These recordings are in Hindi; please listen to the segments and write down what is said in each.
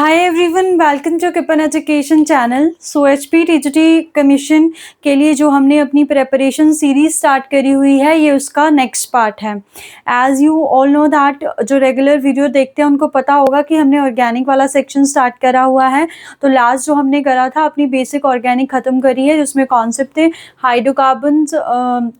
हाय एवरीवन, वेलकम टू किपन education channel. So HPTGT commission के लिए जो हमने अपनी प्रेपरेशन सीरीज स्टार्ट करी हुई है, ये उसका नेक्स्ट पार्ट है। As you all know that, जो रेगुलर वीडियो देखते हैं उनको पता होगा कि हमने ऑर्गेनिक वाला सेक्शन स्टार्ट करा हुआ है। तो लास्ट जो हमने करा था, अपनी बेसिक ऑर्गेनिक ख़त्म करी है, जिसमें कॉन्सेप्ट थे हाइड्रोकार्बन्स,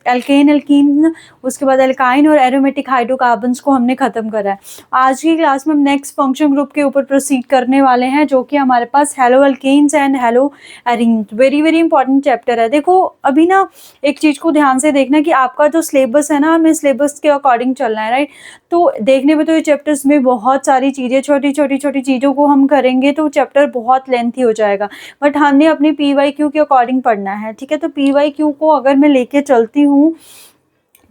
एल्केन, एल्कीन, उसके बाद एल्काइन और एरोमेटिक हाइड्रोकार्बन्स को हमने ख़त्म करा है। आज की क्लास में हम नेक्स्ट फंक्शन ग्रुप के ऊपर प्रोसीड करने वाले हैं, जो कि हमारे पास hello alkanes and haloarenes. Very very important chapter है। देखो अभी ना एक चीज़ को ध्यान से देखना कि आपका जो सिलेबस है ना, हमें सिलेबस के अकॉर्डिंग चलना है, राइट। तो देखने में तो ये चैप्टर्स में बहुत सारी चीज़ें, छोटी छोटी चीज़ों को हम करेंगे तो चैप्टर बहुत लेंथी हो जाएगा, बट हमने अपनी PYQ के अकॉर्डिंग पढ़ना है, ठीक है। तो PYQ को अगर मैं लेके चलती हूँ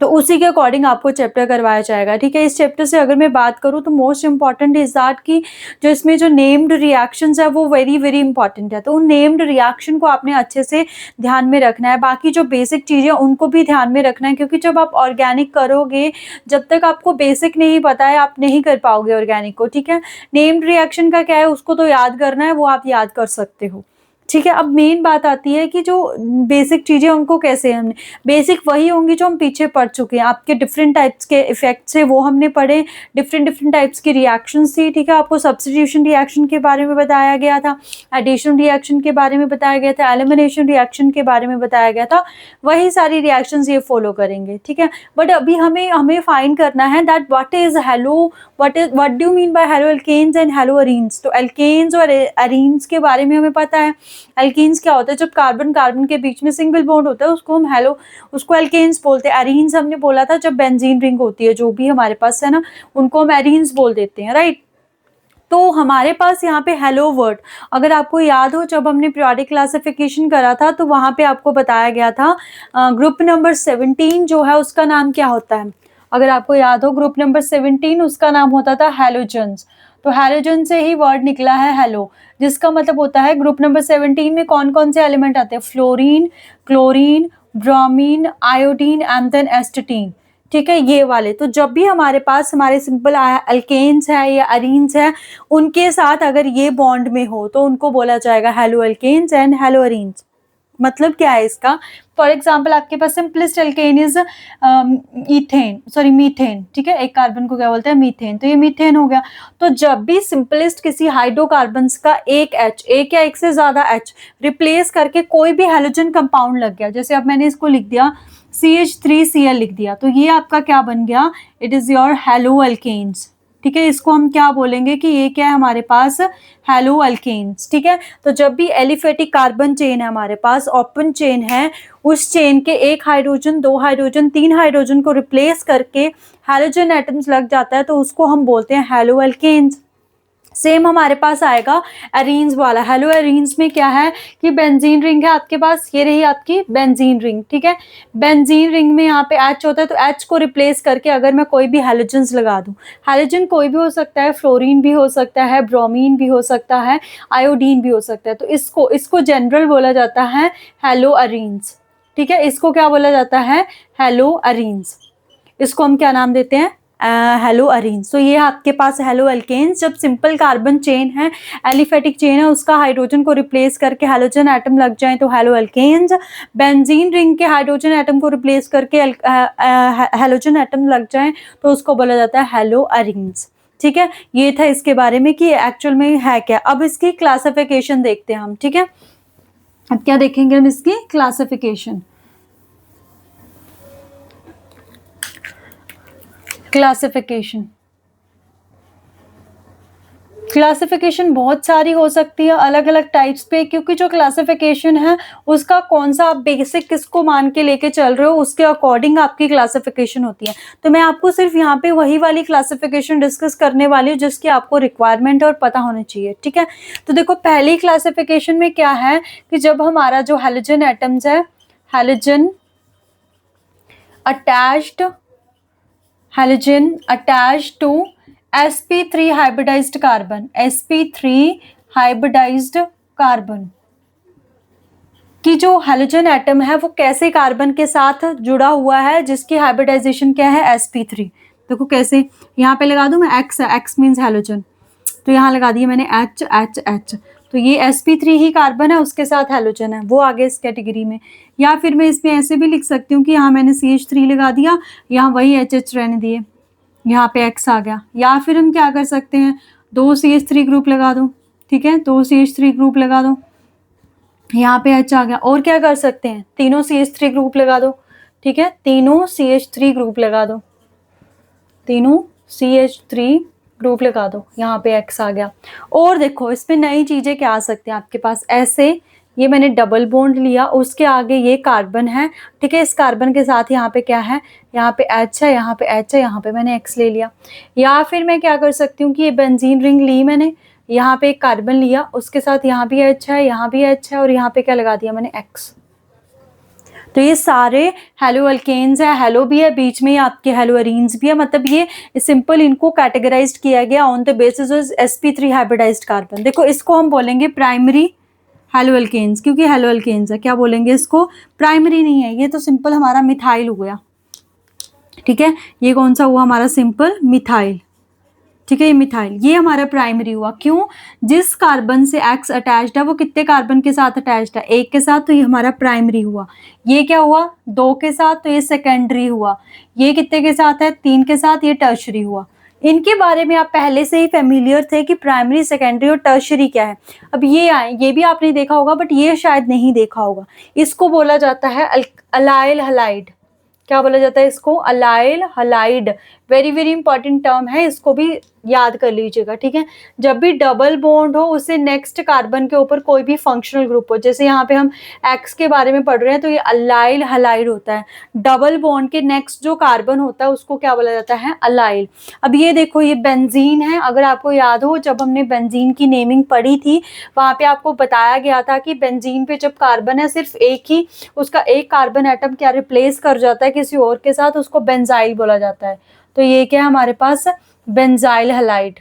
तो उसी के अकॉर्डिंग आपको चैप्टर करवाया जाएगा, ठीक है। इस चैप्टर से अगर मैं बात करूँ तो मोस्ट इंपॉर्टेंट इज दैट कि जो इसमें जो नेम्ड रिएक्शंस है वो वेरी वेरी इंपॉर्टेंट है। तो उन नेम्ड रिएक्शन को आपने अच्छे से ध्यान में रखना है। बाकी जो बेसिक चीज़ें उनको भी ध्यान में रखना है, क्योंकि जब आप ऑर्गेनिक करोगे, जब तक आपको बेसिक नहीं पता है आप नहीं कर पाओगे ऑर्गेनिक को, ठीक है। नेम्ड रिएक्शन का क्या है, उसको तो याद करना है, वो आप याद कर सकते हो, ठीक है। अब मेन बात आती है कि जो बेसिक चीज़ें उनको कैसे, हमने बेसिक वही होंगी जो हम पीछे पढ़ चुके हैं। आपके डिफरेंट टाइप्स के इफेक्ट्स है वो हमने पढ़े, डिफरेंट टाइप्स की रिएक्शंस थी, ठीक है। आपको सब्स्टिट्यूशन रिएक्शन के बारे में बताया गया था, एडिशन रिएक्शन के बारे में बताया गया था, एलिमिनेशन रिएक्शन के बारे में बताया गया था। वही सारी रिएक्शंस ये फॉलो करेंगे, ठीक है। बट अभी हमें फाइंड करना है that what is halo, what do mean by halo alkanes and halo arenes. तो अल्केन्स और अरीन्स के बारे में हमें पता है। एल्कीन्स क्या होता है, जब कार्बन कार्बन के बीच में सिंगल बॉन्ड होता है उसको हम उसको एल्केन्स बोलते हैं। एरीन्स हमने बोला था जब बेंजीन रिंग होती है, जो भी हमारे पास है ना, उनको हम एरीन्स बोल देते हैं, राइट। तो हमारे पास यहाँ पे हेलो वर्ड, अगर आपको याद हो जब हमने पीरियोडिक क्लासिफिकेशन करा था तो वहाँ पे आपको बताया गया था ग्रुप नंबर 17 जो है उसका नाम क्या होता है। अगर आपको याद हो ग्रुप नंबर 17 उसका नाम होता था हैलोजन्स। तो हैलोजन से ही वर्ड निकला है हेलो, जिसका मतलब होता है ग्रुप नंबर 17 में कौन कौन से एलिमेंट आते हैं, fluorine, chlorine, bromine, iodine and then astatine, ठीक है, ये वाले। तो जब भी हमारे पास हमारे सिंपल अल्केन्स है या अरीन्स है, उनके साथ अगर ये बॉन्ड में हो तो उनको बोला जाएगा halo alkanes and halo arenes. मतलब क्या है इसका, फॉर एग्जाम्पल आपके पास सिंपलेस्ट एल्केन इज मीथेन, ठीक है। एक कार्बन को क्या बोलते हैं, मीथेन। तो ये मीथेन हो गया। तो जब भी सिंपलेस्ट किसी हाइड्रोकार्बन्स का एक या एक से ज्यादा H रिप्लेस करके कोई भी हेलोजन कंपाउंड लग गया, जैसे अब मैंने इसको लिख दिया CH3Cl लिख दिया, तो ये आपका क्या बन गया, it is your halo alkanes, ठीक है। इसको हम क्या बोलेंगे कि ये क्या है हमारे पास, हेलो अल्केन्स, ठीक है। तो जब भी एलिफेटिक कार्बन चेन है हमारे पास, ओपन चेन है, उस चेन के एक हाइड्रोजन, दो हाइड्रोजन, तीन हाइड्रोजन को रिप्लेस करके हैलोजन एटम्स लग जाता है, तो उसको हम बोलते हैं हेलो अल्केन्स। सेम हमारे पास आएगा एरीन्स वाला। हेलो एरीन्स में क्या है कि बेंजीन रिंग है आपके पास, ये रही आपकी बेंजीन रिंग, ठीक है। बेंजीन रिंग में यहाँ पे H होता है, तो H को रिप्लेस करके अगर मैं कोई भी हैलोजन्स लगा दूं, हैलोजन कोई भी हो सकता है, फ्लोरीन भी हो सकता है, ब्रोमीन भी हो सकता है, आयोडीन भी हो सकता है, तो इसको जनरल बोला जाता है हेलो अरीन्स, ठीक है। इसको क्या बोला जाता है, हेलो अरीन्स। इसको हम क्या नाम देते हैं, हेलो अरीन्स। तो ये आपके पास हेलो अल्केन्स, जब सिंपल कार्बन चेन है, एलिफेटिक चेन है, उसका हाइड्रोजन को रिप्लेस करके हैलोजन एटम लग जाए तो हेलो अल्केन्स। बेंजीन रिंग के हाइड्रोजन एटम को रिप्लेस करके हैलोजन एटम लग जाए तो उसको बोला जाता है हेलो अरीन्स, ठीक है। ये था इसके बारे में कि एक्चुअल में है क्या। अब इसकी क्लासिफिकेशन देखते हैं हम, ठीक है। अब क्या देखेंगे हम, इसकी क्लासिफिकेशन। क्लासिफिकेशन बहुत सारी हो सकती है अलग अलग टाइप्स पे, क्योंकि जो क्लासिफिकेशन है उसका कौन सा आप बेसिक किसको मान के लेके चल रहे हो, उसके अकॉर्डिंग आपकी क्लासिफिकेशन होती है। तो मैं आपको सिर्फ यहाँ पे वही वाली क्लासिफिकेशन डिस्कस करने वाली हूँ जिसकी आपको रिक्वायरमेंट और पता होनी चाहिए, ठीक है। तो देखो पहली क्लासिफिकेशन में क्या है कि जब हमारा जो हैलोजन एटम्स है, halogen attached to sp3 hybridised carbon, sp3 hybridised carbon की जो हैलोजन एटम है वो कैसे कार्बन के साथ जुड़ा हुआ है, जिसकी हाइब्रिडाइजेशन क्या है, sp3। देखो कैसे, यहाँ पे लगा दूं मैं x, x मीन्स हैलोजन, तो यहाँ लगा दिया मैंने H H H। तो ये sp3 ही कार्बन है, उसके साथ हैलोजन है, वो आगे इस कैटेगरी में। या फिर मैं इसमें ऐसे भी लिख सकती हूँ कि यहाँ मैंने CH3 लगा दिया, यहाँ वही HH रहने दिए, यहाँ पे X आ गया। या फिर हम क्या कर सकते हैं, 2 CH3 ग्रुप लगा दो, ठीक है, 2 CH3 ग्रुप लगा दो, यहाँ पे H आ गया। और क्या कर सकते हैं, तीनों CH3 ग्रुप लगा दो, ठीक है, तीनों CH3 ग्रुप लगा दो, तीनों CH3 ग्रुप लगा दो, यहाँ पे X आ गया। और देखो इसमें नई चीजें क्या आ सकती हैं आपके पास, ऐसे ये मैंने डबल बॉन्ड लिया, उसके आगे ये कार्बन है, ठीक है, इस कार्बन के साथ यहाँ पे क्या है, यहाँ पे H है, यहाँ पे H है, यहाँ पे मैंने X ले लिया। या फिर मैं क्या कर सकती हूँ कि ये बेंजीन रिंग ली मैंने, यहाँ पे एक कार्बन लिया, उसके साथ यहाँ भी H है, यहाँ भी H है, और यहाँ पे क्या लगा दिया मैंने X। तो ये सारे हेलो अल्केन्स है, हेलो भी है, बीच में ये आपके हेलो अरीन्स भी है, मतलब ये सिंपल इनको कैटेगराइज्ड किया गया on the basis of sp3 hybridised carbon. देखो इसको हम बोलेंगे प्राइमरी हेलो अल्केन्स, क्योंकि हेलो अल्केन्स है। क्या बोलेंगे इसको, प्राइमरी नहीं है, ये तो सिंपल हमारा मिथाइल हो गया, ठीक है, ये कौन सा हुआ हमारा, सिंपल मिथाइल, ठीक है, ये मिथाइल, ये हमारा प्राइमरी हुआ। क्यों, जिस कार्बन से X अटैच्ड है वो कितने कार्बन के साथ अटैच्ड है, एक के साथ, तो ये हमारा प्राइमरी हुआ। ये क्या हुआ, 2 के साथ, तो ये सेकेंडरी हुआ। ये कितने के साथ है, 3 के साथ, ये टर्शरी हुआ। इनके बारे में आप पहले से ही फेमिलियर थे कि प्राइमरी, सेकेंडरी और टर्शरी क्या है। अब ये आए, ये भी आपने देखा होगा, बट ये शायद नहीं देखा होगा। इसको बोला जाता है अलाइल हलाइड। क्या बोला जाता है इसको, allyl halide. Very very important term है, इसको भी याद कर लीजिएगा, ठीक है। जब भी डबल बॉन्ड हो उससे नेक्स्ट कार्बन के ऊपर कोई भी फंक्शनल ग्रुप हो, जैसे यहाँ पे हम एक्स के बारे में पढ़ रहे हैं, तो ये अलाइल हलाइड होता है। डबल बॉन्ड के नेक्स्ट जो कार्बन होता है उसको क्या बोला जाता है, अलाइल। अब ये देखो ये बेंजीन है, अगर आपको याद हो जब हमने बेंजीन की नेमिंग पढ़ी थी, वहां पे आपको बताया गया था कि बेंजीन पे जब कार्बन है सिर्फ एक ही, उसका एक कार्बन एटम क्या रिप्लेस कर जाता है किसी और के साथ, उसको बेंजाइल बोला जाता है। तो ये क्या है हमारे पास, बेंजाइल हलाइड।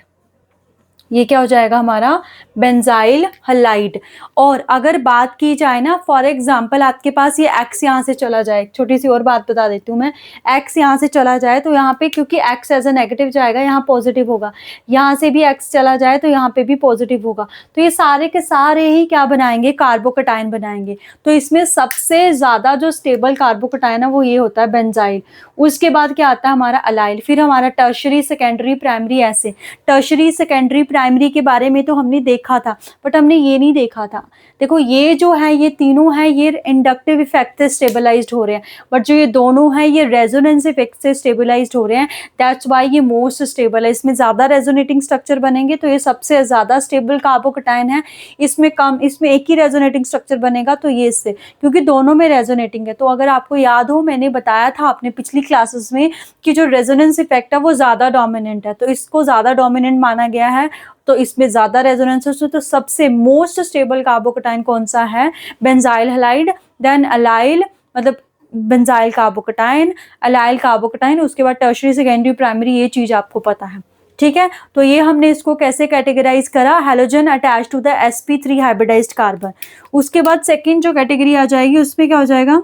ये क्या हो जाएगा हमारा, बेंजाइल हलाइड। और अगर बात की जाए ना, फॉर एग्जांपल आपके पास ये X यहाँ से चला जाए, छोटी सी और बात बता देती हूँ मैं, X यहाँ से चला जाए तो यहाँ पे क्योंकि X एज ए नेगेटिव जाएगा, यहाँ पॉजिटिव होगा, यहाँ से भी X चला जाए तो यहाँ पे भी पॉजिटिव होगा। तो ये सारे के सारे ही क्या बनाएंगे, कार्बोकटाइन बनाएंगे। तो इसमें सबसे ज्यादा जो स्टेबल कार्बोकटाइन है वो ये होता है बेंजाइल। उसके बाद क्या आता है हमारा अलाइल, फिर हमारा टर्शरी, सेकेंडरी, प्राइमरी। ऐसे टर्शरी, सेकेंडरी, प्राइमरी के बारे में तो हमने देखा था, बट हमने ये नहीं देखा था, देखो ये जो है ये तीनों है ये इंडक्टिव इफेक्ट से स्टेबलाइज्ड हो रहे हैं, बट जो ये दोनों है ये रेजोनेंस इफेक्ट से स्टेबलाइज्ड हो रहे हैं। दैट्स व्हाई ये मोस्ट स्टेबल है। इसमें ज्यादा रेजोनेटिंग स्ट्रक्चर बनेंगे तो ये सबसे ज्यादा स्टेबल कार्बोकटाइन है। इसमें कम, इसमें एक ही रेजोनेटिंग स्ट्रक्चर बनेगा तो ये इससे, क्योंकि दोनों में रेजोनेटिंग है। तो अगर आपको याद हो मैंने बताया था अपने पिछली क्लासेस में कि जो रेजोनेंस इफेक्ट है वो ज्यादा डोमिनेंट है, तो इसको ज्यादा डोमिनेंट माना गया है, तो इसमें ज्यादा रेजोनेंस है। तो सबसे मोस्ट स्टेबल कार्बोकटाइन कौन सा है, बेंजाइल हलाइड, देन अलाइल, मतलब बेंजाइल कार्बोकटाइन, अलाइल कार्बोकटाइन, उसके बाद टर्शरी, सेकेंडरी, प्राइमरी, ये चीज आपको पता है, ठीक है। तो ये हमने इसको कैसे कैटेगराइज करा, halogen attach to the sp3 hybridised carbon. उसके बाद सेकेंड जो कैटेगरी आ जाएगी उसमें क्या हो जाएगा,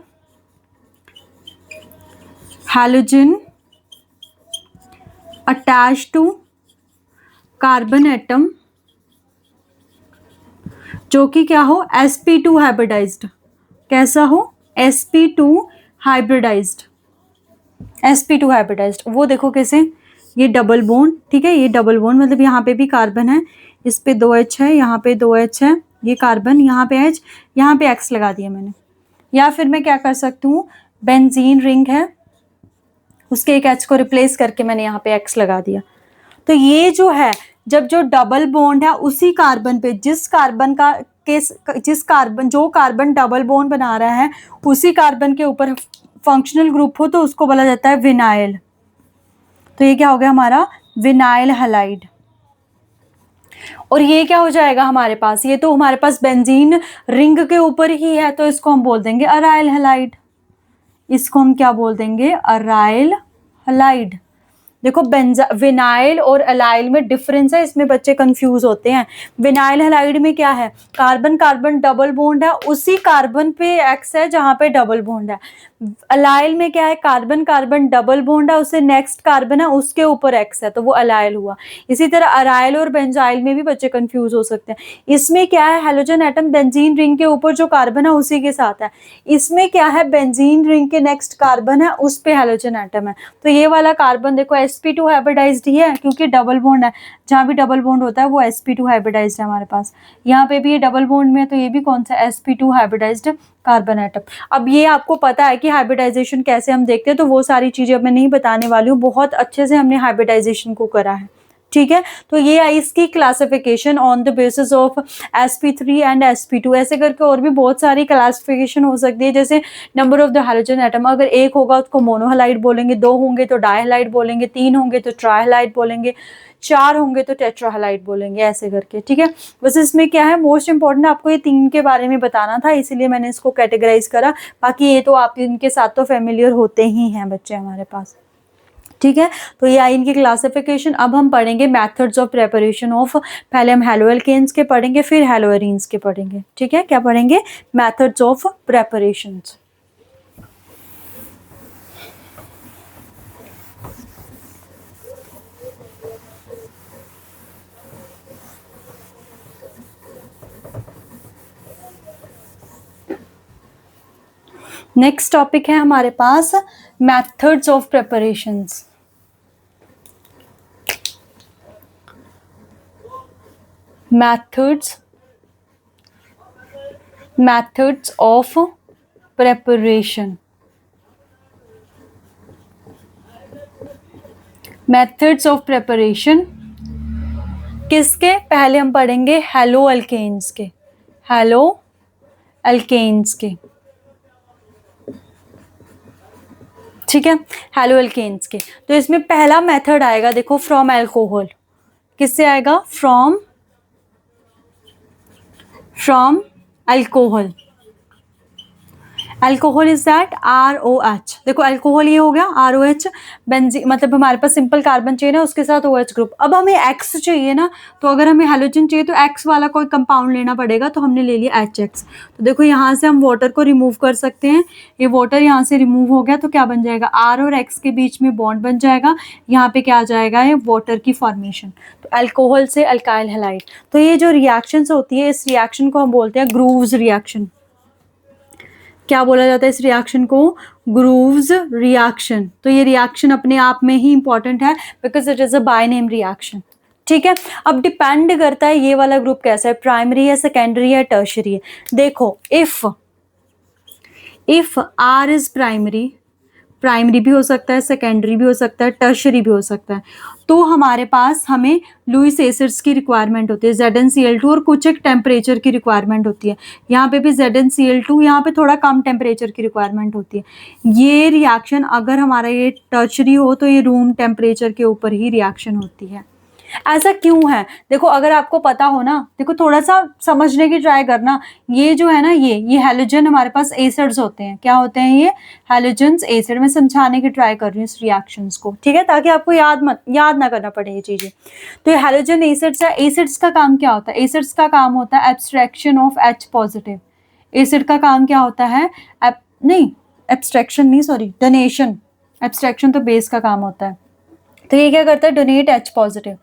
halogen attach to carbon atom जो कि क्या हो, sp2 हाइब्रिडाइज्ड। कैसा हो, sp2 हाइब्रिडाइज्ड, sp2 हाइब्रिडाइज्ड। वो देखो कैसे, ये डबल बॉन्ड, ठीक है, ये डबल बॉन्ड मतलब यहाँ पे भी कार्बन है, इस पे 2H है, यहाँ पे 2H है, ये कार्बन, यहाँ पे H, यहाँ पे X लगा दिया मैंने। या फिर मैं क्या कर सकती हूँ, बेंजीन रिंग है, उसके एक H को रिप्लेस करके मैंने यहाँ पे X लगा दिया। तो ये जो है, जब जो डबल बॉन्ड है उसी कार्बन पे, जिस कार्बन का जिस कार्बन, जो कार्बन डबल बॉन्ड बना रहा है उसी कार्बन के ऊपर फंक्शनल ग्रुप हो तो उसको बोला जाता है विनाइल। तो ये क्या हो गया हमारा, विनाइल हलाइड। और ये क्या हो जाएगा हमारे पास, ये तो हमारे पास बेंजीन रिंग के ऊपर ही है, तो इसको हम बोल देंगे अराइल हलाइड। इसको हम क्या बोल देंगे, अराइल हलाइड। देखो विनाइल और एलाइल में डिफरेंस है, इसमें बच्चे कंफ्यूज होते हैं। विनाइल हैलाइड में क्या है, कार्बन कार्बन डबल बॉन्ड है, उसी कार्बन पे एक्स है जहां पे डबल बॉन्ड है। एलाइल में क्या है, कार्बन कार्बन डबल बॉन्ड है, उससे नेक्स्ट कार्बन है उसके ऊपर एक्स है, तो वो एलाइल हुआ। इसी तरह अराइल और बेंजाइल में भी बच्चे कंफ्यूज हो सकते हैं। इसमें क्या है, हेलोजन एटम बेंजीन रिंग के ऊपर जो कार्बन है उसी के साथ है। इसमें क्या है, बेंजीन रिंग के नेक्स्ट कार्बन है उस पे हेलोजन एटम है। तो ये वाला कार्बन देखो sp2 हाइब्रिडाइज्ड ही है, क्योंकि डबल बॉन्ड है, जहां भी डबल बॉन्ड होता है वो sp2 हाइब्रिडाइज्ड है हमारे पास। यहाँ पे भी ये डबल बॉन्ड में है, तो ये भी कौन सा sp2 हाइब्रिडाइज्ड कार्बन एटम। अब ये आपको पता है कि हाइब्रिडाइजेशन कैसे हम देखते हैं, तो वो सारी चीजें अब मैं नहीं बताने वाली हूँ, बहुत अच्छे से हमने हाइब्रिडाइजेशन को करा है, ठीक है। तो ये आई इसकी classification on the basis of sp3 and sp2। ऐसे करके और भी बहुत सारी क्लासिफिकेशन हो सकती है, जैसे number of the hydrogen atom, अगर एक होगा उसको मोनोहलाइड बोलेंगे, दो होंगे तो डायहलाइड बोलेंगे, तीन होंगे तो ट्राइहलाइड बोलेंगे, चार होंगे तो टेट्राहलाइड बोलेंगे, ऐसे करके, ठीक है। बस इसमें क्या है, मोस्ट इंपॉर्टेंट आपको ये तीन के बारे में बताना था, इसीलिए मैंने इसको कैटेगराइज करा। बाकी ये तो आप इनके साथ तो फेमिलियर होते ही हैं बच्चे हमारे पास, ठीक है। तो ये आई इनकी क्लासिफिकेशन। अब हम पढ़ेंगे मेथड्स ऑफ प्रेपरेशन ऑफ, पहले हम हेलोएल्केन्स के पढ़ेंगे, फिर हेलोएरीन्स के पढ़ेंगे, ठीक है। क्या पढ़ेंगे, methods of preparations. Next topic है हमारे पास methods of preparations. methods of preparation, methods of preparation किसके, पहले हम पढ़ेंगे हेलो अल्केन्स के, हेलो अल्केन्स के, ठीक है, हेलो अल्केन्स के। तो इसमें पहला मेथड आएगा, देखो, फ्रॉम अल्कोहल। किससे आएगा, from alcohol. Alcohol is that ROH। देखो अल्कोहल ये हो गया, ROH बेंजीन, मतलब हमारे पास सिंपल कार्बन चेन है, उसके साथ OH ग्रुप। अब हमें X चाहिए ना, तो अगर हमें हेलोजन चाहिए तो X वाला कोई कंपाउंड लेना पड़ेगा, तो हमने ले लिया HX। तो देखो यहाँ से हम वाटर को रिमूव कर सकते हैं, ये वाटर यहाँ से रिमूव हो गया, तो क्या बन जाएगा, R और X के बीच में बॉन्ड बन जाएगा, यहाँ पे क्या आ जाएगा, ये वाटर की फॉर्मेशन। तो अल्कोहल से अल्काइल हैलाइड। तो ये जो रिएक्शंस होती है, इस रिएक्शन को हम बोलते हैं ग्रूव्स रिएक्शन। क्या बोला जाता है इस रिएक्शन को, ग्रूव्स रिएक्शन। तो ये रिएक्शन अपने आप में ही इंपॉर्टेंट है, because it is a by name reaction, ठीक है। अब डिपेंड करता है ये वाला ग्रुप कैसा है, प्राइमरी है, सेकेंडरी है, टर्शरी है। देखो इफ R इज प्राइमरी भी हो सकता है, सेकेंडरी भी हो सकता है, टर्शरी भी हो सकता है, तो हमारे पास हमें लुईस एसिड्स की रिक्वायरमेंट होती है, ZnCl2, और कुछ एक टेम्परेचर की रिक्वायरमेंट होती है। यहाँ पे भी ZnCl2, यहाँ पे थोड़ा कम टेम्परेचर की रिक्वायरमेंट होती है। ये रिएक्शन अगर हमारा ये टर्शरी हो तो ये रूम टेम्परेचर के ऊपर ही रिएक्शन होती है। ऐसा क्यों है, देखो अगर आपको पता हो ना, देखो थोड़ा सा समझने की ट्राई करना। ये जो है ना, ये हैलोजन हमारे पास एसिड्स होते हैं, क्या होते हैं ये, हैलोजन्स एसिड। में समझाने की ट्राई कर रही हूँ इस रिएक्शंस को, ठीक है, ताकि आपको याद ना करना पड़े ये चीजें। तो ये हैलोजन एसिड्स है। एसिड्स का काम क्या होता है, एसिड्स का काम होता है abstraction of H positive. Acid का काम क्या होता है, डोनेशन। एब्स्ट्रैक्शन तो बेस का काम होता है। तो ये क्या करता है, डोनेट H पॉजिटिव।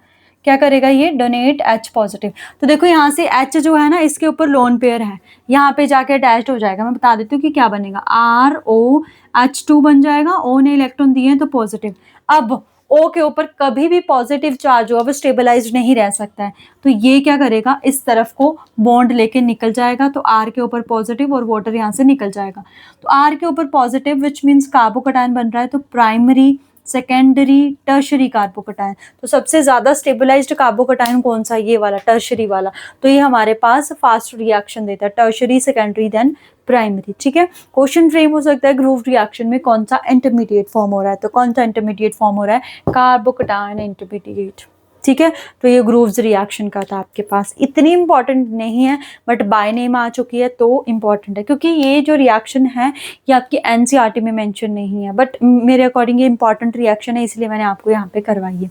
क्या करेगा ये, डोनेट H पॉजिटिव। तो देखो यहाँ से H जो है ना, इसके ऊपर लोन पेयर है, यहाँ पे जाके अटैच्ड हो जाएगा। मैं बता देती हूँ कि क्या बनेगा, ROH2 बन जाएगा। O ने इलेक्ट्रॉन दिए हैं तो पॉजिटिव। अब O के ऊपर कभी भी पॉजिटिव चार्ज हो वो स्टेबलाइज नहीं रह सकता है, तो ये क्या करेगा, इस तरफ को बॉन्ड लेके निकल जाएगा। तो R के ऊपर पॉजिटिव और वाटर यहाँ से निकल जाएगा। तो R के ऊपर पॉजिटिव विच मीन्स कार्बोकैटायन बन रहा है, तो प्राइमरी, सेकेंडरी, टर्शरी कार्बोकैटायन। तो सबसे ज्यादा स्टेबलाइज्ड कार्बोकैटायन कौन सा, ये वाला, टर्शरी वाला। तो ये हमारे पास फास्ट रिएक्शन देता है, टर्शरी, सेकेंडरी, देन प्राइमरी, ठीक है। क्वेश्चन फ्रेम हो सकता है ग्रूव रिएक्शन में कौन सा इंटरमीडिएट फॉर्म हो रहा है, तो कौन सा इंटरमीडिएट फॉर्म हो रहा है, कार्बोकैटायन इंटरमीडिएट। ठीक है। तो ये ग्रूव्स रिएक्शन का था आपके पास, इतनी इंपॉर्टेंट नहीं है बट बाय नेम आ चुकी है तो इम्पॉर्टेंट है, क्योंकि ये जो रिएक्शन है ये आपकी एनसीईआरटी में मेंशन नहीं है, बट मेरे अकॉर्डिंग ये इंपॉर्टेंट रिएक्शन है, इसलिए मैंने आपको यहाँ पे करवाई है।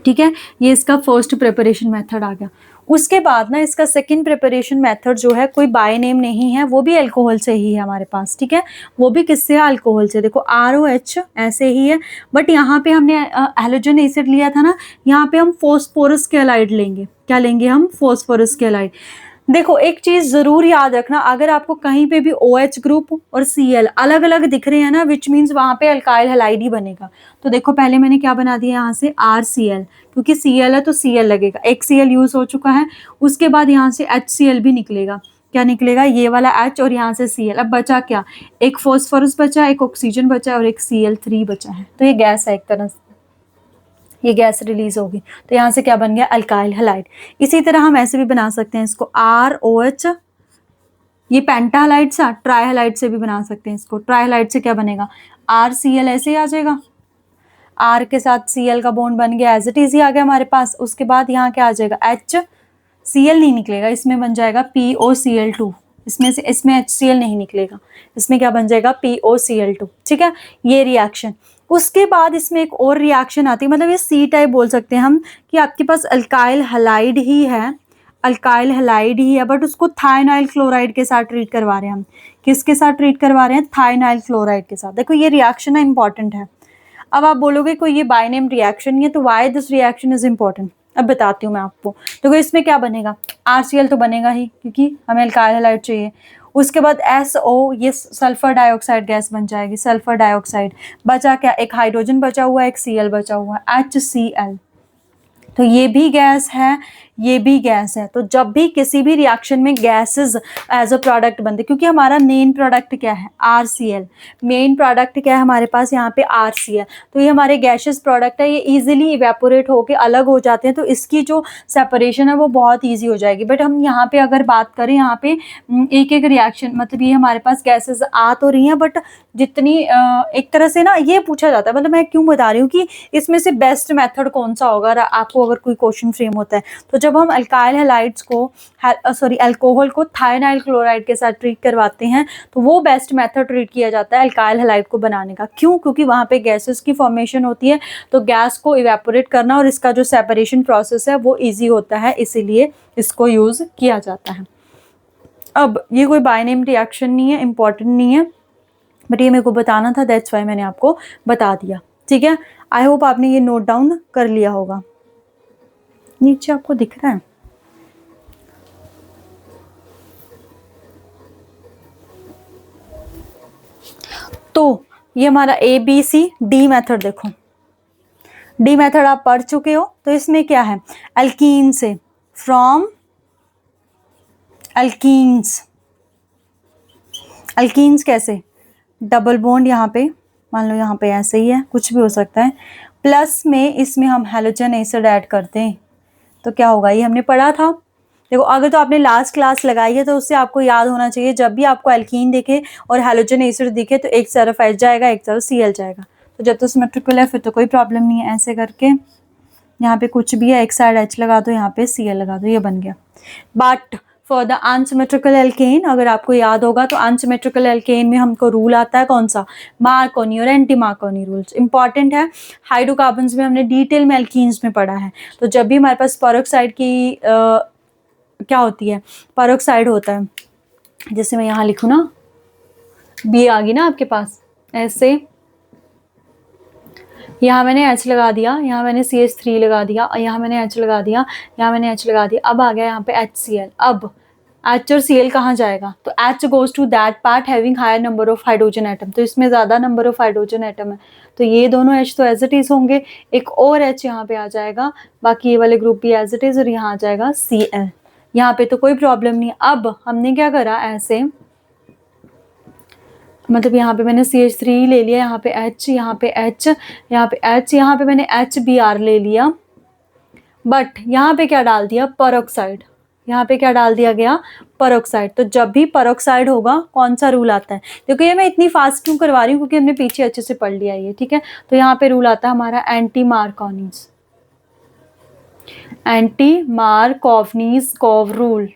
ठीक है, ये इसका फर्स्ट प्रिपरेशन मेथड आ गया। उसके बाद ना इसका सेकंड प्रिपरेशन मेथड जो है कोई बाय नेम नहीं है, वो भी अल्कोहल से ही है हमारे पास। ठीक है, वो भी किससे है? अल्कोहल से। देखो ROH ऐसे ही है, बट यहाँ पे हमने हैलोजन एसिड लिया था ना, यहाँ पे हम फॉस्फोरस के हैलाइड लेंगे। क्या लेंगे हम? फॉस्फोरस के हैलाइड। देखो एक चीज जरूर याद रखना, अगर आपको कहीं पे भी OH ग्रुप और Cl अलग अलग दिख रहे हैं ना, विच मीन्स वहां पे अल्काइल हैलाइड ही बनेगा। तो देखो पहले मैंने क्या बना दिया यहाँ से RCl, क्योंकि Cl है तो Cl लगेगा, एक Cl यूज हो चुका है। उसके बाद यहाँ से HCl भी निकलेगा। क्या निकलेगा? ये वाला H और यहाँ से Cl। अब बचा क्या? एक फॉस्फोरस बचा, एक ऑक्सीजन बचा और एक Cl3 बचा है। तो ये गैस है एक तरह से, ये गैस रिलीज होगी। तो यहाँ से क्या बन गया? Alkyl halide. इसी तरह हम ऐसे भी बना सकते हैं इसको ROH, ये पेंटाहालाइड सा, ट्राईहालाइड से भी बना सकते हैं इसको। ट्राईहालाइड से क्या बनेगा? RCl ऐसे ही आ जाएगा, R के साथ Cl का बॉन्ड बन गया, एज इट इज ही आ गया हमारे पास। उसके बाद यहाँ क्या आ जाएगा? HCl नहीं निकलेगा, इसमें बन जाएगा POCl2। इसमें से इसमें HCl नहीं निकलेगा, इसमें क्या बन जाएगा? POCl2। ठीक है, ये रिएक्शन। उसके बाद इसमें एक और रिएक्शन आती है, मतलब ये C टाइप बोल सकते हैं हम, कि आपके पास अल्काइल हैलाइड ही है, अल्काइल हैलाइड ही है, बट उसको थायनाइल क्लोराइड के साथ ट्रीट करवा रहे हैं हम। किसके साथ ट्रीट करवा रहे हैं? थायनाइल क्लोराइड के साथ। देखो ये रिएक्शन है, इंपॉर्टेंट है। अब आप बोलोगे कोई ये बाय नेम रिएक्शन नहीं है, तो why this reaction is important? अब बताती हूँ मैं आपको। तो इसमें क्या बनेगा? RCl तो बनेगा ही, क्योंकि हमें अल्काइल हैलाइड चाहिए। उसके बाद SO, ये सल्फर डाइऑक्साइड गैस बन जाएगी, सल्फर डाइऑक्साइड। बचा क्या? एक हाइड्रोजन बचा हुआ है, एक Cl बचा हुआ है, HCl। तो ये भी गैस है, ये भी गैस है। तो जब भी किसी भी रिएक्शन में गैसेस एज अ प्रोडक्ट बनते, क्योंकि हमारा मेन प्रोडक्ट क्या है? RCl। मेन प्रोडक्ट क्या है हमारे पास यहाँ पे? RCl। तो ये हमारे गैसेस प्रोडक्ट है, ये इजीली इवेपोरेट होके अलग हो जाते हैं, तो इसकी जो सेपरेशन है वो बहुत ईजी हो जाएगी। बट हम यहाँ पे अगर बात करें, यहाँ पे एक एक रिएक्शन, मतलब ये हमारे पास गैसेस आ तो रही हैं, बट जितनी एक तरह से ना ये पूछा जाता है, मतलब मैं क्यों बता रही हूँ कि इसमें से बेस्ट मेथड कौन सा होगा, आपको अगर कोई क्वेश्चन फ्रेम होता है। तो जब हम अल्काइल हैलाइड्स को अल्कोहल को थायनाइल क्लोराइड के साथ ट्रीट करवाते हैं, तो वो बेस्ट मेथड ट्रीट किया जाता है अल्काइल हैलाइड को बनाने का। क्यों? क्योंकि वहाँ पे गैसेस की फॉर्मेशन होती है, तो गैस को इवेपोरेट करना और इसका जो सेपरेशन प्रोसेस है वो ईजी होता है, इसीलिए इसको यूज किया जाता है। अब ये कोई बाय नेम रिएक्शन नहीं है, इंपॉर्टेंट नहीं है, बट ये मेरे को बताना था, दैट्स वाई मैंने आपको बता दिया। ठीक है, आई होप आपने ये नोट डाउन कर लिया होगा। नीचे आपको दिख रहा है? तो ये हमारा ABCD मेथड। देखो D मेथड आप पढ़ चुके हो, तो इसमें क्या है? अल्कीन से, फ्रॉम अल्कीन्स। अल्कीन्स कैसे? डबल बॉन्ड यहाँ पे, मान लो यहाँ पे ऐसे ही है, कुछ भी हो सकता है, प्लस में इसमें हम हैलोजन एसिड ऐड करते हैं, तो क्या होगा? ये हमने पढ़ा था। देखो अगर तो आपने लास्ट क्लास लगाई है तो उससे आपको याद होना चाहिए, जब भी आपको एल्कीन दिखे और हैलोजन एसिड दिखे तो एक तरफ H जाएगा, एक तरफ Cl जाएगा। तो जब तो सिमेट्रिकल है फिर तो कोई प्रॉब्लम नहीं है। ऐसे करके यहाँ पे कुछ भी है, एक साइड H लगा दो, यहाँ पे Cl लगा दो, ये बन गया। But for the unsymmetrical alkane, अगर आपको याद होगा तो अनसिमेट्रिकल एल्केन में हमको रूल आता है कौन सा? मार्कोनी और एंटी मार्कोनी रूल्स। इंपॉर्टेंट है, हाइड्रोकार्बन्स में हमने डिटेल में एल्कीन्स में पढ़ा है। तो जब भी हमारे पास पेरोक्साइड की क्या होती है? पेरोक्साइड होता है, जैसे मैं यहाँ लिखूँ ना, बी आ गई ना आपके पास, ऐसे यहाँ मैंने H लगा दिया, यहाँ मैंने CH3 लगा दिया, और यहाँ मैंने H लगा दिया, यहाँ मैंने H लगा दिया। अब आ गया यहाँ पे HCl। अब H और Cl कहाँ जाएगा? तो H goes to that part having higher number of hydrogen atom. तो इसमें ज़्यादा नंबर ऑफ हाइड्रोजन एटम है, तो ये दोनों H तो एज इट इज होंगे, एक और H यहाँ पे आ जाएगा, बाकी ये वाले ग्रुप भी एज इट इज, और यहाँ आ जाएगा Cl। यहाँ पे तो कोई प्रॉब्लम नहीं। अब हमने क्या करा? ऐसे, मतलब यहाँ पे मैंने CH3 ले लिया, यहाँ पे H, यहाँ पे H, यहाँ पे H, यहाँ पे मैंने HBr ले लिया, बट यहाँ पे क्या डाल दिया? पेरोक्साइड। यहाँ पे क्या डाल दिया गया? पेरोक्साइड। तो जब भी पेरोक्साइड होगा, कौन सा रूल आता है? क्योंकि ये मैं इतनी फास्ट क्यों करवा रही हूँ, क्योंकि हमने पीछे अच्छे से पढ़ लिया ये। ठीक है, तो यहाँ पे रूल आता है हमारा anti Markovnikov's. Anti Markovnikov rule.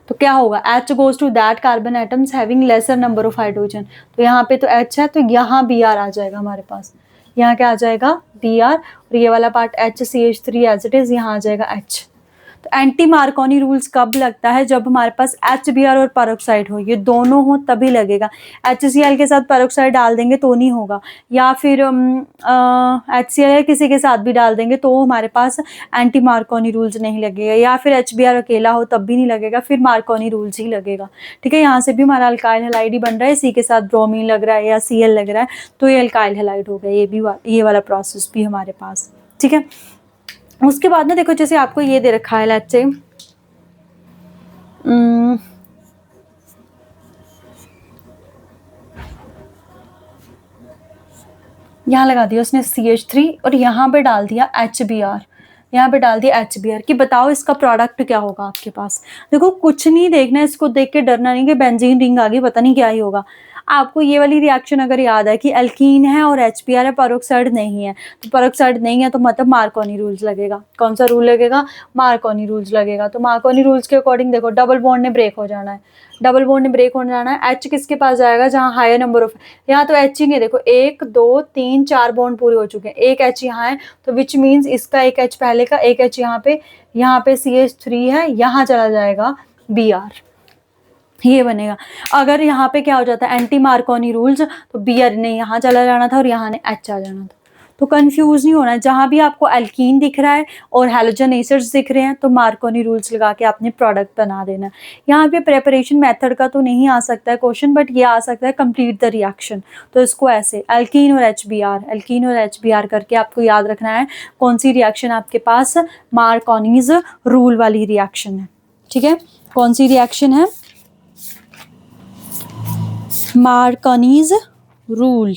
तो क्या होगा, H goes to that carbon atoms having lesser number of hydrogen. तो यहाँ पे तो H है, तो यहाँ Br आ जाएगा हमारे पास। यहाँ क्या आ जाएगा, Br, और ये वाला part HCH3 as it is, यहाँ आ जाएगा H। तो एंटी मार्कोनी रूल्स कब लगता है, जब हमारे पास HBr और पेरोक्साइड हो, ये दोनों हो तभी लगेगा। HCl के साथ पेरोक्साइड डाल देंगे तो नहीं होगा, या फिर HCl किसी के साथ भी डाल देंगे तो हमारे पास एंटी मार्कोनी रूल्स नहीं लगेगा, या फिर HBr अकेला हो तब भी नहीं लगेगा, फिर मार्कोनी रूल्स ही लगेगा। ठीक है, यहाँ से भी हमारा अल्काइल हैलाइड ही बन रहा है, सी के साथ ब्रोमीन लग रहा है या Cl लग रहा है, तो ये अल्काइल हैलाइड हो गया। ये वाला प्रोसेस भी हमारे पास। ठीक है, उसके बाद ना देखो, जैसे आपको ये दे रखा है, लेट्स से यहाँ लगा दिया उसने CH3 और यहाँ पे डाल दिया HBr, यहाँ पे डाल दिया HBr कि बताओ इसका प्रोडक्ट क्या होगा आपके पास। देखो कुछ नहीं देखना है, इसको देख के डरना नहीं कि बेंजीन रिंग आ गई, पता नहीं क्या ही होगा। आपको ये वाली रिएक्शन अगर याद है कि एल्कीन है और HBr है, पेरोक्साइड नहीं है, तो पेरोक्साइड नहीं है तो मतलब मार्कोनी रूल्स लगेगा। कौन सा रूल लगेगा, मार्कोनी रूल्स लगेगा। तो मार्कोनी रूल्स के अकॉर्डिंग देखो, डबल बॉन्ड ने ब्रेक हो जाना है, डबल बॉन्ड ने ब्रेक हो जाना है। H किसके पास जाएगा, जहाँ हायर नंबर ऑफ, यहाँ तो H ही नहीं, देखो 1 2 3 4 बॉन्ड पूरे हो चुके हैं, एक H यहाँ है, तो विच मीन्स इसका एक H पहले का, एक H यहाँ पे CH3 है, यहाँ चला जाएगा Br, ये बनेगा। अगर यहाँ पे क्या हो जाता है, एंटी मार्कोनी रूल्स, तो Br ने यहाँ चला जाना था और यहाँ ने H आ जाना था। तो कंफ्यूज नहीं होना है, जहाँ भी आपको एल्कीन दिख रहा है और हैलोजन एसिड्स दिख रहे हैं तो मार्कोनी रूल्स लगा के आपने प्रोडक्ट बना देना है। यहाँ पे प्रेपरेशन मेथड का तो नहीं आ सकता है क्वेश्चन, बट ये आ सकता है कंप्लीट द रिएक्शन। तो इसको ऐसे एल्कीन और HBr करके आपको याद रखना है कौन सी रिएक्शन आपके पास मार्कोनीज रूल वाली रिएक्शन है। ठीक है, कौन सी रिएक्शन है, मार्कोनीज रूल।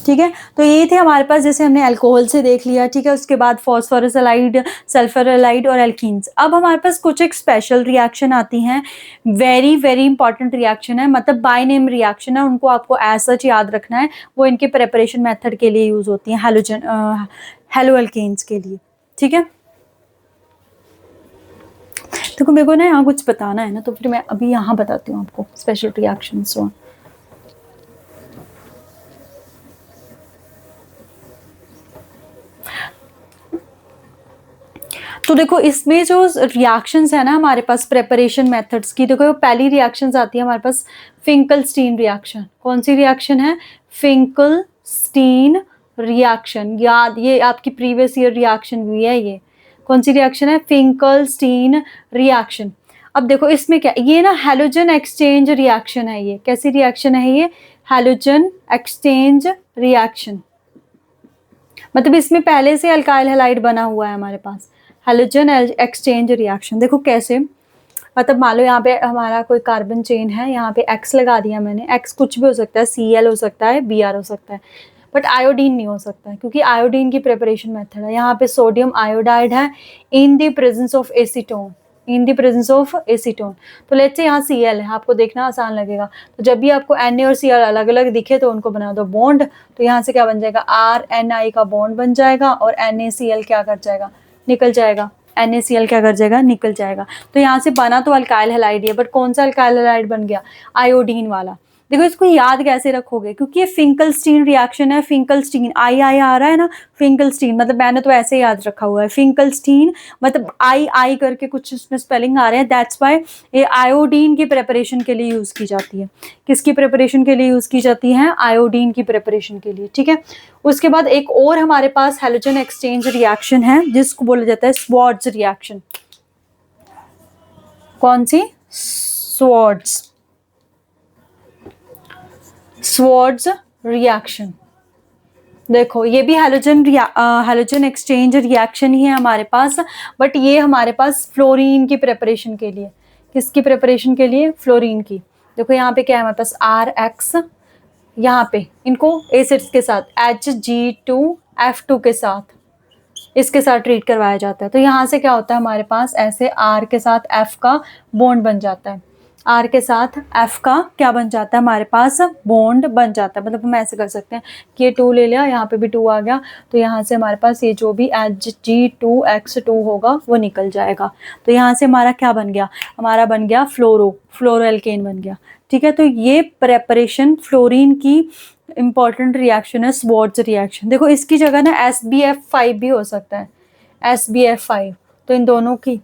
ठीक है, तो ये थे हमारे पास, जैसे हमने अल्कोहल से देख लिया। ठीक है, उसके बाद फॉस्फोरस एलाइड, सल्फर एलाइड और एल्कीन्स। अब हमारे पास कुछ एक स्पेशल रिएक्शन आती हैं, वेरी वेरी इंपॉर्टेंट रिएक्शन है, मतलब बाय नेम रिएक्शन है, उनको आपको एज सच याद रखना है। वो इनके प्रेपरेशन मेथड के लिए यूज होती हैं, हेलो एल्केन्स के लिए। ठीक है, देखो मेरे को ना यहाँ कुछ बताना है ना, तो फिर मैं अभी यहाँ बताती हूँ आपको स्पेशल रिएक्शंस। तो देखो इसमें जो रिएक्शंस है ना हमारे पास प्रेपरेशन मेथड्स की, देखो पहली रिएक्शंस आती है हमारे पास फिंकलस्टीन रिएक्शन। कौन सी रिएक्शन है, फिंकलस्टीन रिएक्शन। याद, ये आपकी प्रीवियस ईयर रिएक्शन भी है। ये कौन सी रिएक्शन है, फिंकलस्टीन रिएक्शन। अब देखो इसमें क्या, ये ना हैलोजन एक्सचेंज रिएक्शन है। ये कैसी रिएक्शन है, ये हैलोजन एक्सचेंज रिएक्शन, मतलब इसमें पहले से अल्काइल हैलाइड बना हुआ है हमारे पास। हैलोजन एक्सचेंज रिएक्शन देखो कैसे, मतलब मान लो यहाँ पे हमारा कोई कार्बन चेन है, यहाँ पे X लगा दिया मैंने। X कुछ भी हो सकता है, Cl हो सकता है, Br हो सकता है, बट आयोडीन नहीं हो सकता है, क्योंकि आयोडीन की प्रिपरेशन मेथड है। यहाँ पे सोडियम आयोडाइड है in the presence of acetone, in the presence of acetone. तो लेट्स से यहाँ Cl है, आपको देखना आसान लगेगा। तो जब भी आपको Na और Cl अलग अलग दिखे तो उनको बना दो बॉन्ड। तो यहाँ से क्या बन जाएगा, RNi का बॉन्ड बन जाएगा और NaCl क्या कर जाएगा, निकल जाएगा। NaCl क्या कर जाएगा, निकल जाएगा। तो यहाँ से बना तो अल्काइल हैलाइड है, बट कौन सा अल्काइल हैलाइड बन गया, आयोडीन वाला। देखो इसको याद कैसे रखोगे, क्योंकि ये फिंकलस्टीन रिएक्शन है। फिंकलस्टीन आई आ रहा है ना, फिंकलस्टीन मतलब मैंने तो ऐसे याद रखा हुआ है, फिंकलस्टीन मतलब आई करके कुछ इसमें स्पेलिंग आ रहे हैं, दैट्स वाई ये आयोडीन की प्रिपरेशन के लिए यूज की जाती है। किसकी प्रिपरेशन के लिए यूज की जाती है, आयोडीन की प्रिपरेशन के लिए। ठीक है, उसके बाद एक और हमारे पास हैलोजन एक्सचेंज रिएक्शन है जिसको बोला जाता है स्वार्ट्ज रिएक्शन। कौन सी, स्वार्ट्ज रिएक्शन। देखो ये भी हैलोजन एक्सचेंज रिएक्शन ही है हमारे पास, बट ये हमारे पास फ्लोरीन की प्रिपरेशन के लिए। किसकी प्रिपरेशन के लिए, फ्लोरीन की। देखो यहाँ पे क्या है हमारे पास, RX, यहाँ पे इनको एसिड्स के साथ Hg2F2 के साथ, इसके साथ ट्रीट करवाया जाता है। तो यहाँ से क्या होता है हमारे पास, ऐसे R के साथ F का बॉन्ड बन जाता है। R के साथ F का क्या बन जाता है हमारे पास, बॉन्ड बन जाता है। मतलब हम ऐसे कर सकते हैं कि ये 2 ले लिया, यहाँ पे भी 2 आ गया, तो यहाँ से हमारे पास ये जो भी Hg2X2 होगा वो निकल जाएगा। तो यहाँ से हमारा क्या बन गया, हमारा बन गया फ्लोरोएल्केन बन गया। ठीक है, तो ये प्रेपरेशन फ्लोरीन की इंपॉर्टेंट रिएक्शन है, स्वार्ट्ज रिएक्शन। देखो इसकी जगह ना SbF5 भी हो सकता है, SbF5, तो इन दोनों की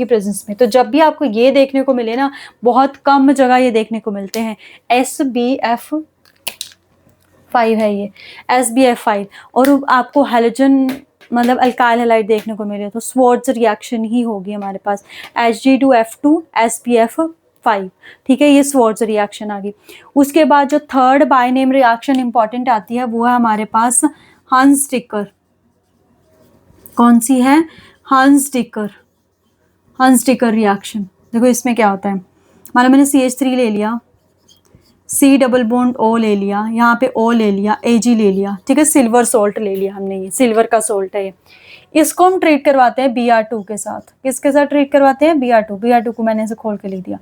प्रेजेंस में। तो जब भी आपको ये देखने को मिले ना, बहुत कम जगह ये देखने को मिलते हैं, SbF5 है ये, SbF5, और आपको हैलोजन मतलब अल्काइल हैलाइड देखने को मिले तो स्वार्ट्ज रिएक्शन ही होगी हमारे पास, Hg2F2 SbF5। ठीक है, ये स्वार्ट्ज रिएक्शन आ गई। उसके बाद जो थर्ड बायनेम रिएक्शन इंपॉर्टेंट आती है वो है हमारे पास हंस-डिकर। कौन सी है, हंस-डिकर रिएक्शन। देखो इसमें क्या होता है, मान लो मैंने CH3 ले लिया, C डबल बॉन्ड O ले लिया, यहाँ पे O ले लिया, Ag ले लिया। ठीक है, सिल्वर सोल्ट ले लिया हमने, ये सिल्वर का सोल्ट है ये। इसको हम ट्रीट करवाते हैं Br2 के साथ। किसके साथ ट्रीट करवाते हैं, Br2 को मैंने ऐसे खोल के ले दिया,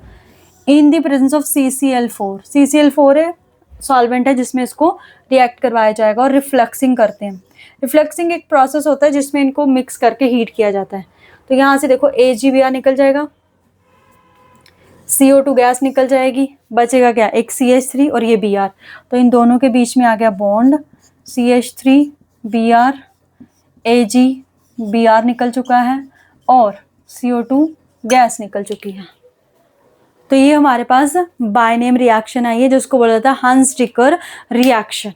in the presence of CCl4। CCl4 है सॉल्वेंट है जिसमें इसको रिएक्ट करवाया जाएगा, और रिफ्लक्सिंग करते हैं। रिफ्लक्सिंग एक प्रोसेस होता है जिसमें इनको मिक्स करके हीट किया जाता है। तो यहाँ से देखो AgBr निकल जाएगा, CO2 गैस निकल जाएगी, बचेगा क्या, एक CH3 और ये Br। तो इन दोनों के बीच में आ गया बॉन्ड, CH3 Br, AgBr निकल चुका है, और CO2 गैस निकल चुकी है। तो ये हमारे पास बायनेम रिएक्शन आई है जिसको बोला जाता है हंस-डिकर रिएक्शन।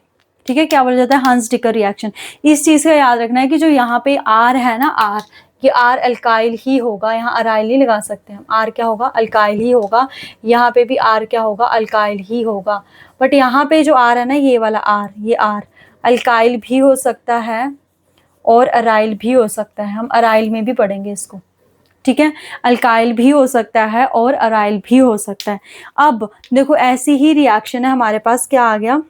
ठीक है, क्या बोला जाता है, हंस-डिकर रिएक्शन। इस चीज का याद रखना है कि जो यहाँ पे R है ना, R, ये R अल्काइल ही होगा, यहाँ अराइल नहीं लगा सकते हम, R क्या होगा, अल्काइल ही होगा। यहाँ पे भी R क्या होगा, अल्काइल ही होगा। बट यहाँ पे जो R है ना, ये वाला R, ये R अल्काइल भी हो सकता है और अराइल भी हो सकता है। हम अराइल में भी पढ़ेंगे इसको। ठीक है, अल्काइल भी हो सकता है और अराइल भी हो सकता है। अब देखो ऐसी ही रिएक्शन है हमारे पास, क्या आ गया,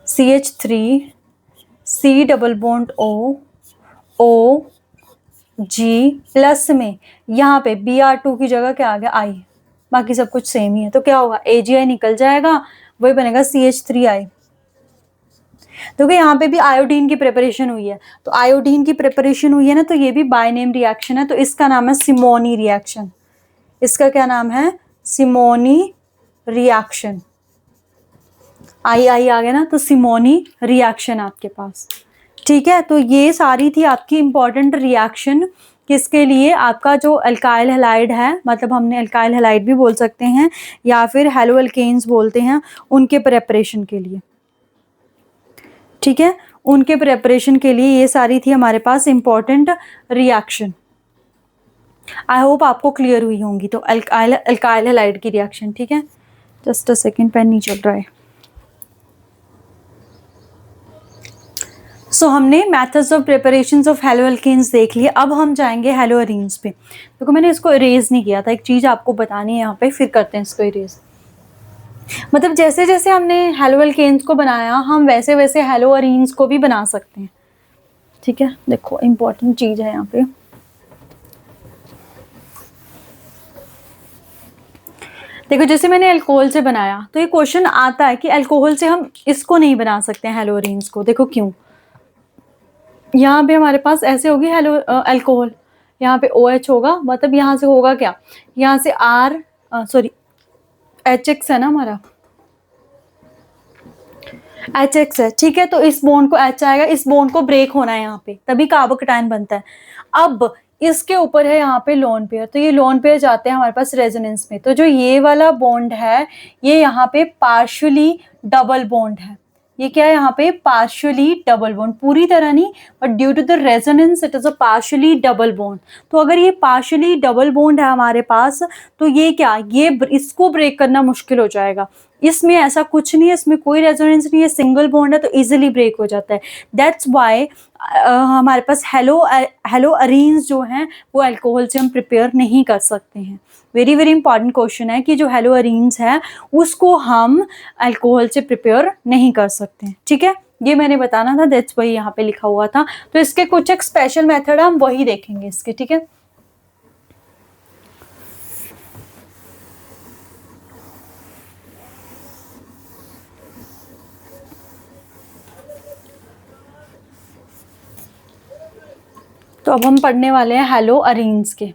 CH3 C double bond O G plus में यहाँ पे Br2 की जगह क्या आ गया, I। बाकी सब कुछ सेम ही है, तो क्या होगा, AgI निकल जाएगा, वही बनेगा CH3I। देखो यहाँ पे भी आयोडीन की प्रिपरेशन हुई है, तो आयोडीन की प्रिपरेशन हुई है ना, तो ये भी बायनेम रिएक्शन है, तो इसका नाम है सिमोनी रिएक्शन। इसका क्या नाम है, सिमोनी रिएक्शन। आई आ गया ना, तो सिमोनी रिएक्शन आपके पास। ठीक है, तो ये सारी थी आपकी इंपॉर्टेंट रिएक्शन, किसके लिए, आपका जो अल्काइल हैलाइड है, मतलब हमने अल्काइल हैलाइड भी बोल सकते हैं या फिर हैलो अल्केन्स बोलते हैं, उनके प्रेपरेशन के लिए। ठीक है, उनके प्रेपरेशन के लिए ये सारी थी हमारे पास इंपॉर्टेंट रिएक्शन। आई होप आपको क्लियर हुई होंगी। तो अल्काइल हैलाइड की रिएक्शन। ठीक है, जस्ट अ सेकेंड, पेन नहीं चल रहा है। सो हमने methods of preparations of halo alkanes देख लिए। अब हम जाएंगे हैलो अरीन्स पे। देखो मैंने इसको इरेज नहीं किया था, एक चीज आपको बतानी है यहाँ पे, फिर करते हैं इसको इरेज। मतलब जैसे जैसे हमने हैलो अल्केन्स को बनाया, हम वैसे वैसे हैलो अरीन्स को भी बना सकते हैं। ठीक है, देखो इंपॉर्टेंट चीज है यहाँ पे। देखो जैसे मैंने अल्कोहल से बनाया, तो ये क्वेश्चन आता है कि अल्कोहल से हम इसको नहीं बना सकते हैं हैलो अरीन्स को। देखो क्यों, यहाँ पे हमारे पास ऐसे होगी हैलो अल्कोहल, यहाँ पे OH होगा, मतलब यहाँ से होगा क्या, यहाँ से HX है ना हमारा, HX है। ठीक है, तो इस बॉन्ड को H आएगा, इस बॉन्ड को ब्रेक होना है यहाँ पे, तभी कार्बोकैटायन बनता है। अब इसके ऊपर है यहाँ पे लोन पेयर, तो ये लोन पेयर जाते हैं हमारे पास रेजोनेंस में। तो जो ये वाला बॉन्ड है, ये यहाँ पे पार्शियली डबल बॉन्ड है। ये क्या है, यहाँ पे पार्शियली डबल बॉन्ड, पूरी तरह नहीं, but due to the resonance it is a partially double bond. तो अगर ये पार्शियली डबल बॉन्ड है हमारे पास, तो ये क्या, ये इसको ब्रेक करना मुश्किल हो जाएगा। इसमें ऐसा कुछ नहीं है, इसमें कोई रेजोनेंस नहीं है, सिंगल बॉन्ड है, तो इजीली ब्रेक हो जाता है। दैट्स वाई हमारे पास हैलो अरीन्स जो हैं वो अल्कोहल से हम प्रिपेयर नहीं कर सकते हैं। वेरी वेरी इंपॉर्टेंट क्वेश्चन है कि जो हैलो अरीन्स है उसको हम अल्कोहल से प्रिपेयर नहीं कर सकते हैं। ठीक है, ये मैंने बताना था, दैट्स वाई यहाँ पे लिखा हुआ था। तो इसके कुछ एक स्पेशल मेथड हम वही देखेंगे इसके। ठीक है, तो अब हम पढ़ने वाले हैं हेलो अरीन्स के,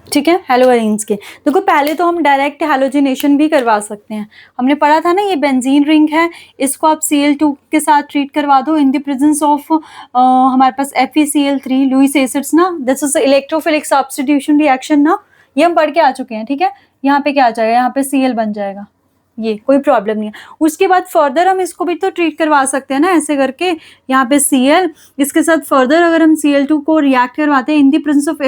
ठीक है, हेलो अरीन्स के। देखो पहले तो हम डायरेक्ट हैलोजिनेशन भी करवा सकते हैं। हमने पढ़ा था ना, ये बेंजीन रिंग है, इसको आप Cl2 के साथ ट्रीट करवा दो इन द प्रेजेंस ऑफ हमारे पास FeCl3 लुईस एसिड्स ना, this is electrophilic substitution reaction ना, ये हम पढ़ के आ चुके हैं, ठीक है। यहाँ पे क्या आ जाएगा, यहाँ पे Cl बन जाएगा, ये कोई प्रॉब्लम नहीं है। उसके बाद फर्दर हम इसको भी तो ट्रीट करवा सकते हैं ना, ऐसे करके यहाँ पे Cl, इसके साथ फर्दर अगर हम Cl2 को रिएक्ट करवाते हैं in the presence of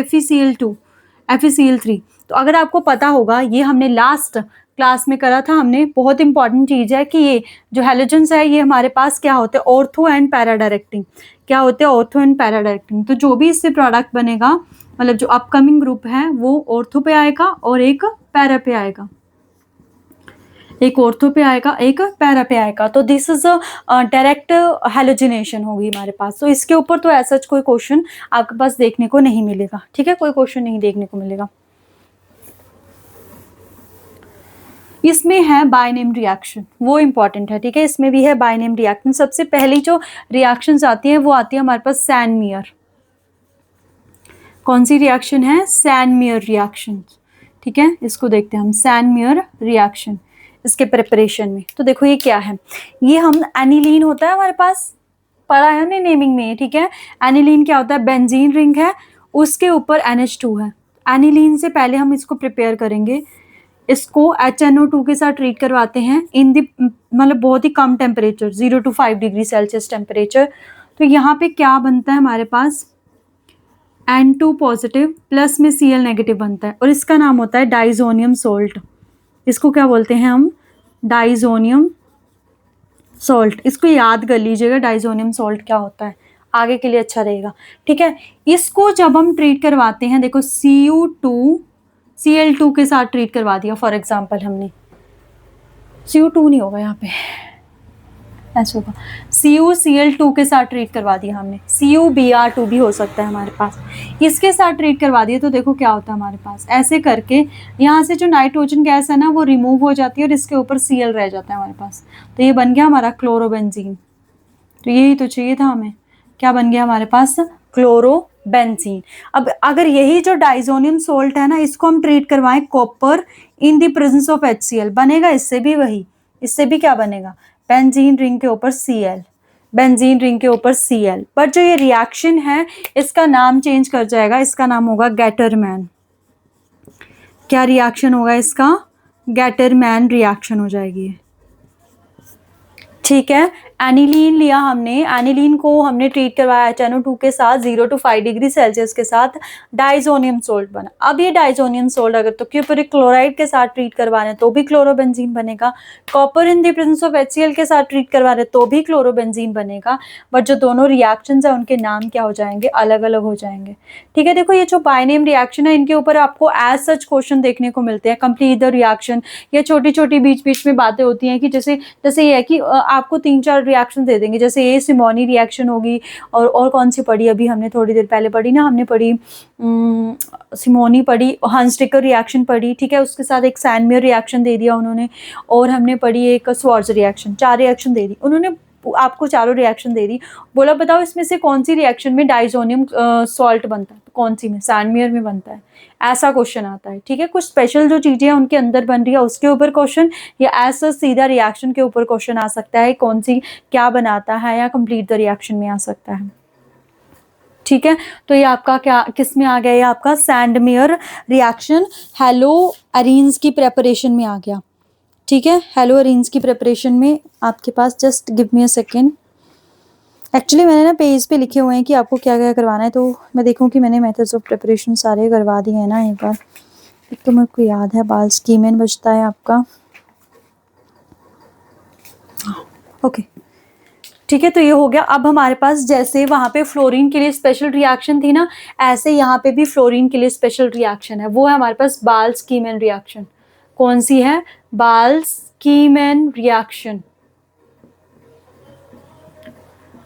FeCl3, तो अगर आपको पता होगा, ये हमने लास्ट क्लास में करा था हमने, बहुत इंपॉर्टेंट चीज है कि ये जो हैलोजेंस है ये हमारे पास क्या होते हैं, ऑर्थो एंड पैरा डायरेक्टिंग। क्या होते हैं ऑर्थो एंड पैरा डायरेक्टिंग? तो जो भी इससे प्रोडक्ट बनेगा, मतलब जो अपकमिंग ग्रुप है वो ऑर्थो पे आएगा और एक पैरा पे आएगा, एक ऑर्थो पे आएगा, एक पैरा पे आएगा। तो दिस इज डायरेक्ट हैलोजिनेशन होगी हमारे पास। तो इसके ऊपर तो ऐसा कोई क्वेश्चन आपके पास देखने को नहीं मिलेगा, ठीक है, कोई क्वेश्चन नहीं देखने को मिलेगा। इसमें है बायनेम रिएक्शन, वो इंपॉर्टेंट है, ठीक है, इसमें भी है बायनेम रिएक्शन। सबसे पहली जो रिएक्शंस आती है वो आती है हमारे पास सैंडमियर। कौन सी रिएक्शन है? सैंडमियर रिएक्शन, ठीक है, इसको देखते हैं हम, सैंडमियर रिएक्शन इसके प्रिपरेशन में। तो देखो ये क्या है, ये हम एनिलीन होता है हमारे पास, पढ़ा है हमने नेमिंग में, ठीक है। एनिलीन क्या होता है? बेंजीन रिंग है, उसके ऊपर NH2 है। एनिलीन से पहले हम इसको प्रिपेयर करेंगे, इसको HNO2 के साथ ट्रीट करवाते हैं इन दी, मतलब बहुत ही कम temperature, 0 to 5 degree Celsius temperature. तो यहाँ पे क्या बनता है हमारे पास? N2 पॉजिटिव प्लस में Cl नेगेटिव बनता है, और इसका नाम होता है डाइजोनियम सोल्ट। इसको क्या बोलते हैं हम? Diazonium salt. इसको याद कर लीजिएगा डाइजोनियम सॉल्ट क्या होता है, आगे के लिए अच्छा रहेगा, ठीक है। इसको जब हम ट्रीट करवाते हैं, देखो Cu2 Cl2 के साथ ट्रीट करवा दिया फॉर एग्जांपल हमने, Cu2 नहीं होगा यहाँ पे, ऐसा होगा, CuCl2 के साथ ट्रीट करवा दिया हमने, CuBr2 भी हो सकता है हमारे पास, इसके साथ ट्रीट करवा दिया। तो देखो क्या होता है हमारे पास, ऐसे करके यहाँ से जो नाइट्रोजन गैस है ना वो रिमूव हो जाती है और इसके ऊपर Cl रह जाता है हमारे पास। तो ये बन गया हमारा क्लोरोबेंजीन। तो यही तो चाहिए था हमें, क्या बन गया हमारे पास? क्लोरोबेंजीन। अब अगर यही जो डाइजोनियम सोल्ट है ना, इसको हम ट्रीट करवाएं copper in the presence of HCl, बनेगा इससे भी वही, इससे भी क्या बनेगा? बेंजीन रिंग के ऊपर Cl, बेंजीन रिंग के ऊपर Cl। पर जो ये रिएक्शन है इसका नाम चेंज कर जाएगा, इसका नाम होगा गेटरमैन। क्या रिएक्शन होगा इसका? गेटरमैन रिएक्शन हो जाएगी, ठीक है। एनिलीन लिया हमने, एनिलीन को हमने ट्रीट करवाया HNO2 के साथ 0 to 5 डिग्री सेल्सियस के साथ, डाइजोनियम सोल्ट बना। अब ये डाइजोनियम सोल्ट अगर तो क्यूपरिक क्लोराइड के साथ ट्रीट करवा रहे हैं तो भी क्लोरोबेंजीन बनेगा, copper in the presence of HCl के साथ ट्रीट करवा रहे हैं तो भी क्लोरोबेंजीन बनेगा। बट जो दोनों रिएक्शंस है उनके नाम क्या हो जाएंगे? अलग अलग हो जाएंगे, ठीक है। देखो ये जो बायनेम रिएक्शन है इनके ऊपर आपको एज सच क्वेश्चन देखने को मिलते हैं, कंप्लीट द रिएक्शन, या छोटी छोटी बीच बीच में बातें होती हैं कि जैसे ये है कि आपको 3-4 रिएक्शन दे देंगे, जैसे ये सिमोनी रिएक्शन होगी, और कौन सी पढ़ी अभी हमने थोड़ी देर पहले पढ़ी ना, हमने पढ़ी सिमोनी पढ़ी, हंसटेकर रिएक्शन पढ़ी, ठीक है, उसके साथ एक सैंडमियर रिएक्शन दे दिया उन्होंने, और हमने पढ़ी एक स्वार्ज रिएक्शन, 4 रिएक्शन दे दी उन्होंने, आपको चारों रिएक्शन दे दी। बोला बताओ इसमें से कौन सी रिएक्शन में डाइजोनियम सॉल्ट बनता है, तो कौन सी में? सैंडमियर में बनता है, ऐसा क्वेश्चन आता है, ठीक है। कुछ स्पेशल जो चीजें हैं उनके अंदर बन रही है उसके ऊपर क्वेश्चन, या ऐसा सीधा रिएक्शन के ऊपर क्वेश्चन आ सकता है, कौन सी क्या बनाता है, या कंप्लीट द रिएक्शन में आ सकता है, ठीक है। तो ये आपका क्या किस में आ गया? ये आपका सैंडमियर रिएक्शन हेलो अरीन्स की प्रेपरेशन में आ गया, ठीक है। हेलो अरीन्स की प्रिपरेशन में आपके पास, just give me a second, actually मैंने ना पेज पे लिखे हुए हैं कि आपको क्या क्या करवाना है, तो मैं देखूं कि मैंने मेथड्स ऑफ प्रिपरेशन सारे करवा दिए हैं ना एक बार। एक तो मेरे को याद है बाल स्कीमेन बचता है आपका, ओके, ठीक है। तो ये हो गया। अब हमारे पास जैसे वहाँ पे फ्लोरीन के लिए स्पेशल रिएक्शन थी ना, ऐसे यहाँ पे भी फ्लोरीन के लिए स्पेशल रिएक्शन है, वो है हमारे पास बाल स्कीमेन रिएक्शन। कौन सी है? बाल स्कीमेन रिएक्शन,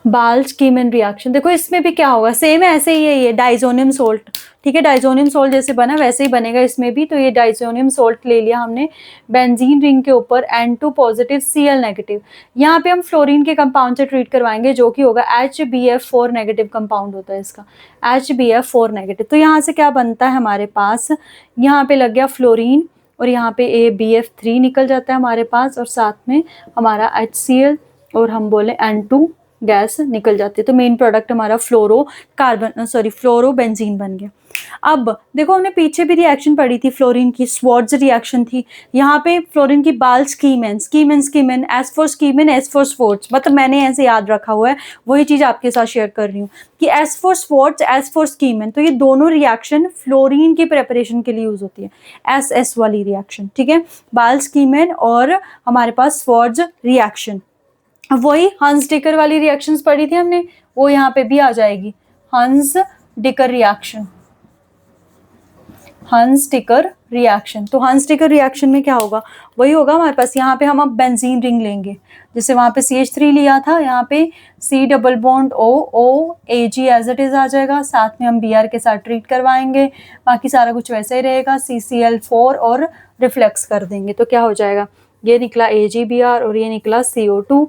बाल स्कीमेन रिएक्शन। देखो इसमें भी क्या होगा, सेम ऐसे ही है, ये डाइजोनियम सोल्ट, ठीक है। डाइजोनियम सॉल्ट जैसे बना वैसे ही बनेगा इसमें भी। तो ये डाइजोनियम सॉल्ट ले लिया हमने, बेंजीन रिंग के ऊपर N2 पॉजिटिव Cl नेगेटिव। यहाँ पे हम फ्लोरीन के कंपाउंड से ट्रीट करवाएंगे जो कि होगा HbF4 नेगेटिव कंपाउंड होता है इसका, HbF4 नेगेटिव। तो यहाँ से क्या बनता है हमारे पास, यहाँ पे लग गया फ्लोरीन और यहाँ पे BF3 निकल जाता है हमारे पास, और साथ में हमारा HCl और हम बोले N2 गैस निकल जाती है। तो मेन प्रोडक्ट हमारा फ्लोरो बेंजीन बन गया। अब देखो हमने पीछे भी रिएक्शन पढ़ी थी फ्लोरीन की, स्वार्ट्ज रिएक्शन थी। यहाँ पे फ्लोरीन की Balz Schiemann, S for Schiemann, S for Swarts, मतलब मैंने ऐसे याद रखा हुआ है, वही चीज आपके साथ शेयर कर रही हूँ कि S for Swarts, S for Schiemann, तो ये दोनों रिएक्शन फ्लोरीन की प्रेपरेशन के लिए यूज होती है, एस वाली रिएक्शन, ठीक है। बाल स्कीमेन और हमारे पास स्वार्ट्ज रिएक्शन, वही हंस डिकर वाली रिएक्शंस पढ़ी थी हमने, वो यहाँ पे भी आ जाएगी, हंस डिकर रिएक्शन, हंस डिकर रिएक्शन। तो हंस डिकर रिएक्शन में क्या होगा, वही होगा हमारे पास, यहाँ पे हम अब बेंजीन रिंग लेंगे, जैसे वहां पे CH3 लिया था, यहाँ पे C double bond O Ag as it is आ जाएगा, साथ में हम Br के साथ ट्रीट करवाएंगे, बाकी सारा कुछ वैसे ही रहेगा, CCl4 और रिफ्लेक्स कर देंगे। तो क्या हो जाएगा, ये निकला AgBr और ये निकला CO2।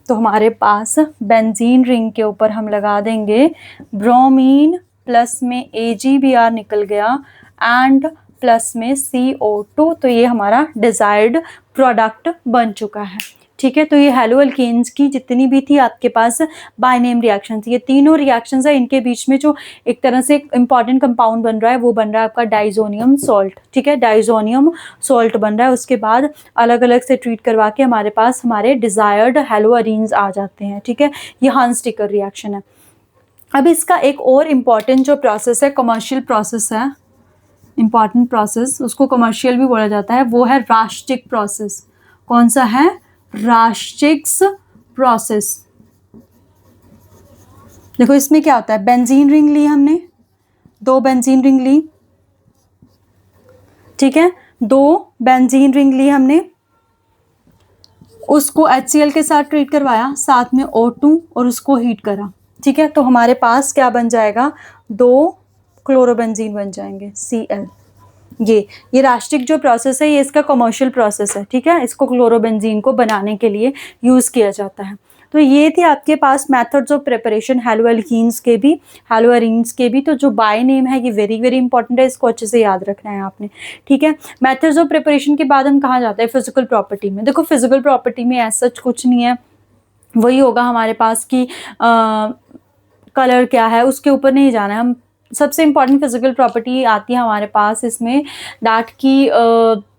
तो हमारे पास बेंजीन रिंग के ऊपर हम लगा देंगे ब्रोमीन, प्लस में AgBr निकल गया एंड प्लस में CO2। तो ये हमारा डिजायर्ड प्रोडक्ट बन चुका है, ठीक है। तो ये हेलो अल्केन्स की जितनी भी थी आपके पास बाय नेम रिएक्शन, ये तीनों रिएक्शंस है, इनके बीच में जो एक तरह से इंपॉर्टेंट कंपाउंड बन रहा है वो बन रहा है आपका डाइजोनियम सॉल्ट, ठीक है, डाइजोनियम सॉल्ट बन रहा है। उसके बाद अलग अलग से ट्रीट करवा के हमारे पास हमारे डिजायर्ड हेलो अरीन्स आ जाते हैं, ठीक है। ये हंस डिकर रिएक्शन है। अब इसका एक और इम्पॉर्टेंट जो प्रोसेस है, कमर्शियल प्रोसेस है, इंपॉर्टेंट प्रोसेस, उसको कमर्शियल भी बोला जाता है, वो है रास्टिक प्रोसेस। कौन सा है, रास्टिक्स प्रोसेस। देखो इसमें क्या होता है, बेंजीन रिंग ली हमने, 2 बेंजीन रिंग ली, ठीक है, 2 बेंजीन रिंग ली हमने, उसको HCl के साथ ट्रीट करवाया, साथ में O2 और उसको हीट करा, ठीक है। तो हमारे पास क्या बन जाएगा, 2 क्लोरोबेंजीन बन जाएंगे Cl। ये रास्टिक जो प्रोसेस है ये इसका कमर्शियल प्रोसेस है, ठीक है, इसको क्लोरोबेंजीन को बनाने के लिए यूज किया जाता है। तो ये थी आपके पास मेथड्स ऑफ प्रिपरेशन हेलोअल्कीन्स के भी, हेलोअरीन्स के भी। तो जो बाय नेम है ये वेरी वेरी इंपॉर्टेंट है, इसको अच्छे से याद रखना है आपने, ठीक है। मेथड्स ऑफ प्रिपरेशन के बाद हम कहाँ जाते हैं, फिजिकल प्रॉपर्टी में। देखो फिजिकल प्रॉपर्टी में ऐसा कुछ नहीं है, वही होगा हमारे पास की कलर क्या है उसके ऊपर नहीं जाना है, हम सबसे इंपॉर्टेंट फिजिकल प्रॉपर्टी आती है हमारे पास इसमें, दैट की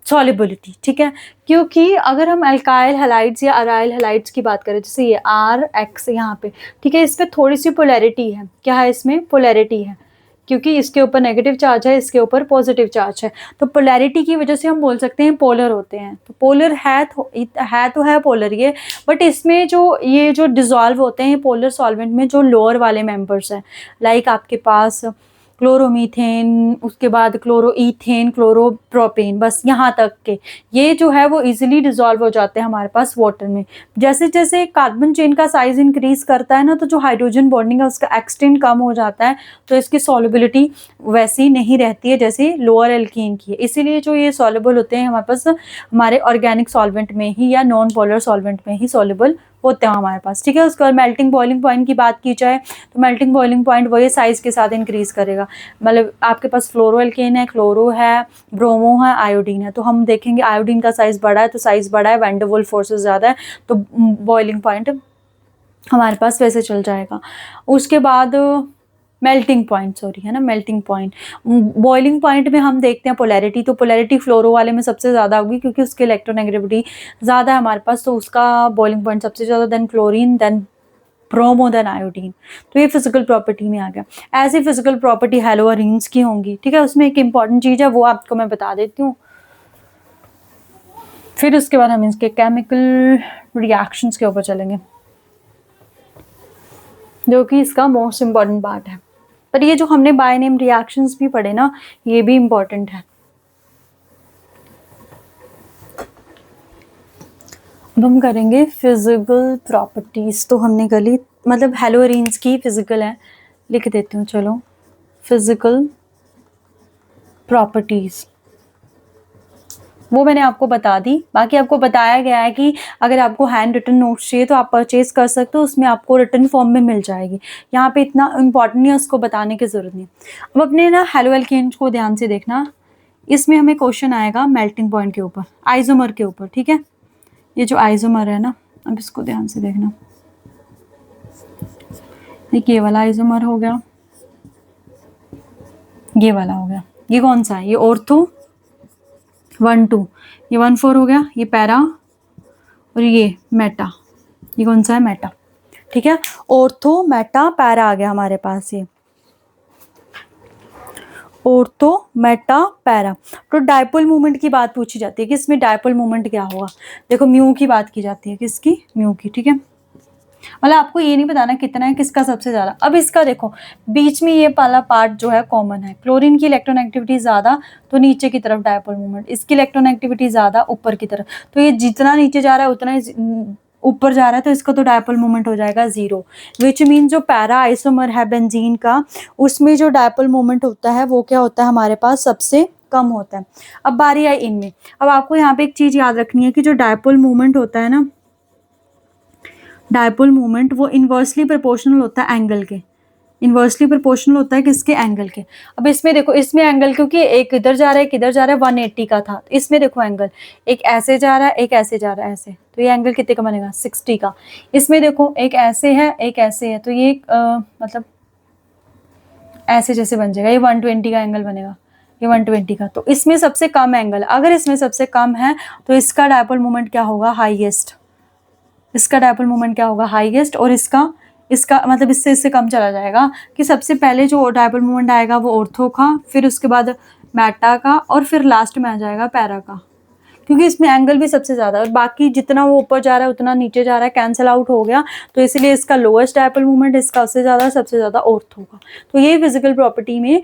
सॉल्युबिलिटी, ठीक है। क्योंकि अगर हम अल्काइल हैलाइड्स या अराइल हैलाइड्स की बात करें, जैसे ये RX यहाँ पे, ठीक है, इस पर थोड़ी सी पोलैरिटी है, क्या है इसमें, पोलैरिटी है, क्योंकि इसके ऊपर नेगेटिव चार्ज है, इसके ऊपर पॉजिटिव चार्ज है। तो पोलैरिटी की वजह से हम बोल सकते हैं पोलर होते हैं। तो पोलर है पोलर ये, बट इसमें जो ये जो डिजॉल्व होते हैं पोलर सॉल्वेंट में, जो लोअर वाले मेंबर्स हैं, लाइक आपके पास क्लोरोमीथेन, उसके बाद क्लोरोईथेन, क्लोरोप्रोपेन, बस यहाँ तक के ये जो है वो इजीली डिजॉल्व हो जाते हैं हमारे पास वाटर में। जैसे जैसे कार्बन चेन का साइज इंक्रीज करता है ना, तो जो हाइड्रोजन बॉन्डिंग है उसका एक्सटेंट कम हो जाता है, तो इसकी सॉल्युबिलिटी वैसी नहीं रहती है जैसे लोअर एल्कीन की है। इसीलिए जो ये सॉल्युबल होते हैं हमारे पास हमारे ऑर्गेनिक सॉल्वेंट में ही या नॉन पोलर सॉल्वेंट में ही सॉल्युबल होते हैं हमारे पास, ठीक है। उसके बाद मेल्टिंग बॉइलिंग पॉइंट की बात की जाए तो मेल्टिंग बॉइलिंग पॉइंट वही साइज के साथ इंक्रीज करेगा। मतलब आपके पास फ्लोरो एल्केन है, क्लोरो है, ब्रोमो है, आयोडीन है, तो हम देखेंगे आयोडीन का साइज बड़ा है तो साइज बड़ा है, वैन डर वाल्स फोर्सेस ज़्यादा है तो बॉइलिंग पॉइंट हमारे पास वैसे चल जाएगा। उसके बाद मेल्टिंग पॉइंट, सॉरी है ना, मेल्टिंग पॉइंट। बॉइलिंग पॉइंट में हम देखते हैं पोलैरिटी, तो पोलैरिटी फ्लोरो वाले में सबसे ज़्यादा होगी क्योंकि उसकी इलेक्ट्रोनेगेटिविटी ज़्यादा है हमारे पास, तो उसका बॉइलिंग पॉइंट सबसे ज़्यादा, then chlorine, then bromo, then iodine. तो ये फिजिकल प्रॉपर्टी में आ गया। ऐसी फिजिकल प्रॉपर्टी हेलोअरीन्स की होंगी, ठीक है। उसमें एक इंपॉर्टेंट चीज़ है वो आपको मैं बता देती हूँ, फिर उसके बाद हम इसके केमिकल रिएक्शंस के ऊपर चलेंगे, जो कि इसका मोस्ट इम्पॉर्टेंट पार्ट है। पर ये जो हमने बाय नेम रिएक्शंस भी पढ़े ना, ये भी इम्पॉर्टेंट है। अब हम करेंगे फिजिकल प्रॉपर्टीज। तो हमने गली मतलब हेलोअरीन्स की फिजिकल है, लिख देती हूँ, चलो फिजिकल प्रॉपर्टीज, वो मैंने आपको बता दी। बाकी आपको बताया गया है कि अगर आपको हैंड रिटन नोट्स चाहिए तो आप परचेज कर सकते हो, उसमें आपको रिटन फॉर्म में मिल जाएगी। यहाँ पे इतना इंपॉर्टेंट नहीं है, उसको बताने की जरूरत नहीं। अब अपने ना हेलो एल्केन्स को ध्यान से देखना, इसमें हमें क्वेश्चन आएगा मेल्टिंग पॉइंट के ऊपर, आइसोमर के ऊपर, ठीक है। ये जो आइसोमर है ना, अब इसको ध्यान से देखना, ये वाला आइसोमर हो गया, ये वाला हो गया, ये कौन सा है, ये ऑर्थो 1,2, ये 1,4 हो गया, ये पैरा, और ये मेटा, ये कौन सा है, मेटा, ठीक है। ऑर्थो मेटा पैरा आ गया हमारे पास, ये ऑर्थो मेटा पैरा। तो डायपोल मूवमेंट की बात पूछी जाती है कि इसमें डायपोल मूवमेंट क्या होगा। देखो म्यू की बात की जाती है, किसकी, म्यू की, ठीक है। मतलब आपको ये नहीं बताना कितना है, किसका सबसे ज्यादा। अब इसका देखो बीच में ये वाला पार्ट जो है कॉमन है, क्लोरीन की इलेक्ट्रॉनेगेटिविटी ज्यादा तो नीचे की तरफ डायपोल मूवमेंट, इसकी इलेक्ट्रॉनेगेटिविटी ज्यादा ऊपर की तरफ, तो ये जितना नीचे जा रहा है उतना ऊपर जा रहा है, तो इसका तो डायपोल मूवमेंट हो जाएगा 0, विच मीन जो पैरा आइसोमर है बेंजीन का, उसमें जो डायपोल मूवमेंट होता है वो क्या होता है हमारे पास, सबसे कम होता है। अब बारी आई इनमें। अब आपको यहाँ पे एक चीज याद रखनी है कि जो डायपोल मूवमेंट होता है ना, डायपोल मूवमेंट वो इन्वर्सली प्रोपोर्शनल होता है एंगल के, इन्वर्सली प्रोपोर्शनल होता है किसके, एंगल के। अब इसमें देखो, इसमें एंगल क्योंकि एक इधर जा रहा है, एक इधर जा रहा है, 180 का था, तो इसमें देखो एंगल एक ऐसे जा रहा है, एक ऐसे जा रहा है, ऐसे, तो ये एंगल कितने का बनेगा, 60 का। इसमें देखो एक ऐसे है, एक ऐसे है, तो ये मतलब ऐसे जैसे बन जाएगा, ये 120 का एंगल बनेगा, ये 120 का। तो इसमें सबसे कम एंगल, अगर इसमें सबसे कम है तो इसका डायपोल मूवमेंट क्या होगा, हाईएस्ट, इसका डायपोल मूवमेंट क्या होगा, हाईएस्ट। और इसका मतलब इससे कम चला जाएगा कि सबसे पहले जो डायपोल मूवमेंट आएगा वो ऑर्थो का, फिर उसके बाद मेटा का, और फिर लास्ट में आ जाएगा पैरा का, क्योंकि इसमें एंगल भी सबसे ज्यादा, और बाकी जितना वो ऊपर जा रहा है उतना नीचे जा रहा है, कैंसिल आउट हो गया, तो इसलिए इसका लोएस्ट डायपोल मूवमेंट इसका सबसे ज्यादा ऑर्थो का। तो ये फिजिकल प्रॉपर्टी में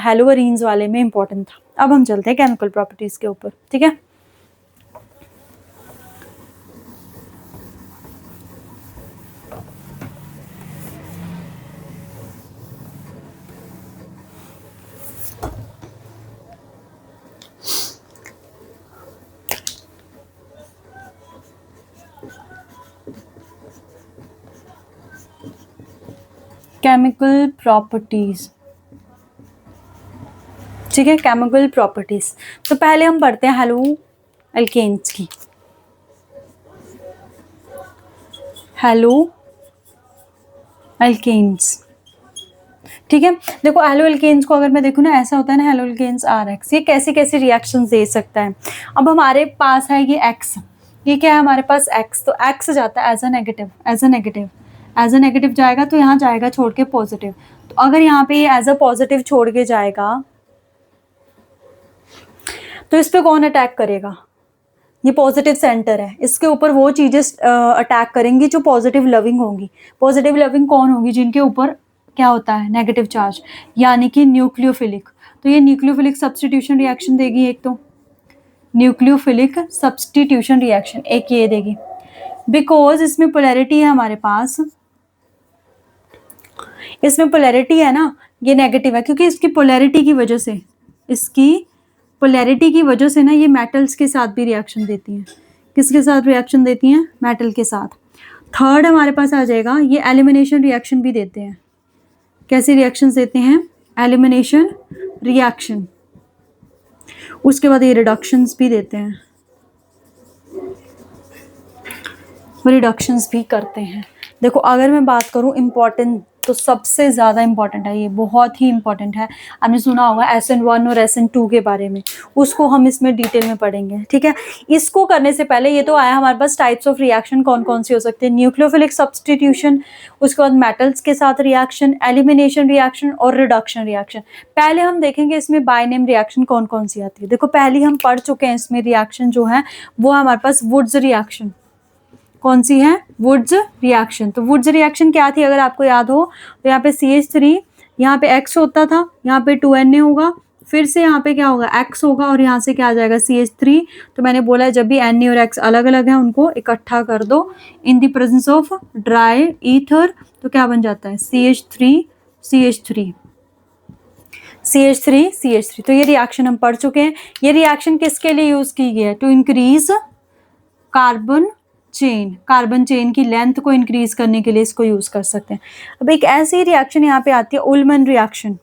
हेलोअरीन्स वाले में इंपॉर्टेंट था। अब हम चलते हैं केमिकल प्रॉपर्टीज के ऊपर, ठीक है। केमिकल प्रॉपर्टीज, ठीक है, केमिकल प्रॉपर्टीज। तो पहले हम पढ़ते हैं हेलो एल्केन्स की। हेलो एल्केन्स, ठीक है। देखो हेलो एल्केन्स को अगर मैं देखूँ ना, ऐसा होता है ना, हेलो एल्केन्स RX, ये कैसे कैसे रिएक्शंस दे सकता है। अब हमारे पास है ये X, ये क्या है हमारे पास X, तो X जाता है as a negative, as a negative जाएगा, तो यहाँ जाएगा छोड़ के पॉजिटिव। तो अगर यहाँ पे ये एज अ पॉजिटिव छोड़ के जाएगा तो इस पे कौन अटैक करेगा, ये पॉजिटिव सेंटर है, इसके ऊपर वो चीजें अटैक करेंगी जो पॉजिटिव लविंग होंगी। पॉजिटिव लविंग कौन होगी, जिनके ऊपर क्या होता है, नेगेटिव चार्ज, यानी कि न्यूक्लियोफिलिक। तो ये न्यूक्लियोफिलिक सब्स्टिट्यूशन रिएक्शन देगी, एक तो न्यूक्लियोफिलिक सब्स्टिट्यूशन रिएक्शन एक ये देगी, बिकॉज इसमें पोलैरिटी है हमारे पास, इसमें पोलैरिटी है ना, ये नेगेटिव है, क्योंकि इसकी पोलैरिटी की वजह से, इसकी पोलैरिटी की वजह से ना ये मेटल्स के साथ भी रिएक्शन देती हैं। किसके साथ रिएक्शन देती हैं, मेटल के साथ। थर्ड हमारे पास आ जाएगा, ये एलिमिनेशन रिएक्शन भी देते हैं। कैसे रिएक्शंस देते हैं, एलिमिनेशन रिएक्शन। उसके बाद ये रिडक्शंस भी देते हैं, रिडक्शंस भी करते हैं। देखो अगर मैं बात करूं इम्पॉर्टेंट, तो सबसे ज़्यादा इम्पॉर्टेंट है, ये बहुत ही इम्पॉर्टेंट है। आपने सुना होगा SN1 और SN2 के बारे में, उसको हम इसमें डिटेल में पढ़ेंगे, ठीक है। इसको करने से पहले ये तो आया हमारे पास टाइप्स ऑफ रिएक्शन कौन कौन सी हो सकती है, न्यूक्लियोफिलिक सब्स्टिट्यूशन, उसके बाद मेटल्स के साथ रिएक्शन, एलिमिनेशन रिएक्शन और रिडक्शन रिएक्शन। पहले हम देखेंगे इसमें बाय नेम रिएक्शन कौन कौन सी आती है। देखो पहली हम पढ़ चुके हैं, इसमें रिएक्शन जो है वो हमारे पास वुड्स रिएक्शन, कौन सी है, वुड्स रिएक्शन। तो वुड्स रिएक्शन क्या थी अगर आपको याद हो, तो यहाँ पे CH3, यहाँ पे X होता था, यहाँ पे 2Na होगा, फिर से यहाँ पे क्या होगा, X होगा, और यहाँ से क्या आ जाएगा, CH3। तो मैंने बोला है जब भी Na और X अलग अलग है उनको इकट्ठा कर दो in the presence of dry ether, तो क्या बन जाता है, CH3 CH3। CH3 तो ये रिएक्शन हम पढ़ चुके हैं। ये रिएक्शन किसके लिए यूज की गई है? टू इंक्रीज कार्बन चेन की लेंथ को इंक्रीज करने के लिए इसको यूज कर सकते हैं। अब एक ऐसी रिएक्शन यहाँ पे आती है उल्मन रिएक्शन।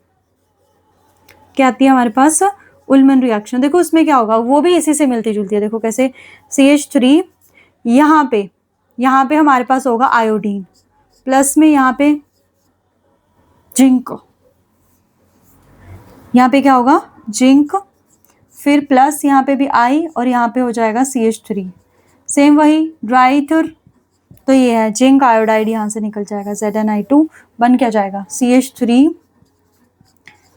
क्या आती है हमारे पास? Ullmann reaction. देखो उसमें क्या होगा, वो भी इसी से मिलती जुलती है। देखो कैसे, CH3 यहाँ पे हमारे पास होगा आयोडीन, प्लस में यहाँ पे जिंक, यहाँ पे क्या होगा? जिंक, फिर प्लस यहाँ पे भी आई और यहाँ पे हो जाएगा CH3। सेम वही ड्राई ईथर, तो ये है जिंक आयोडाइड, यहाँ से निकल जाएगा ZnI2, बन क्या जाएगा?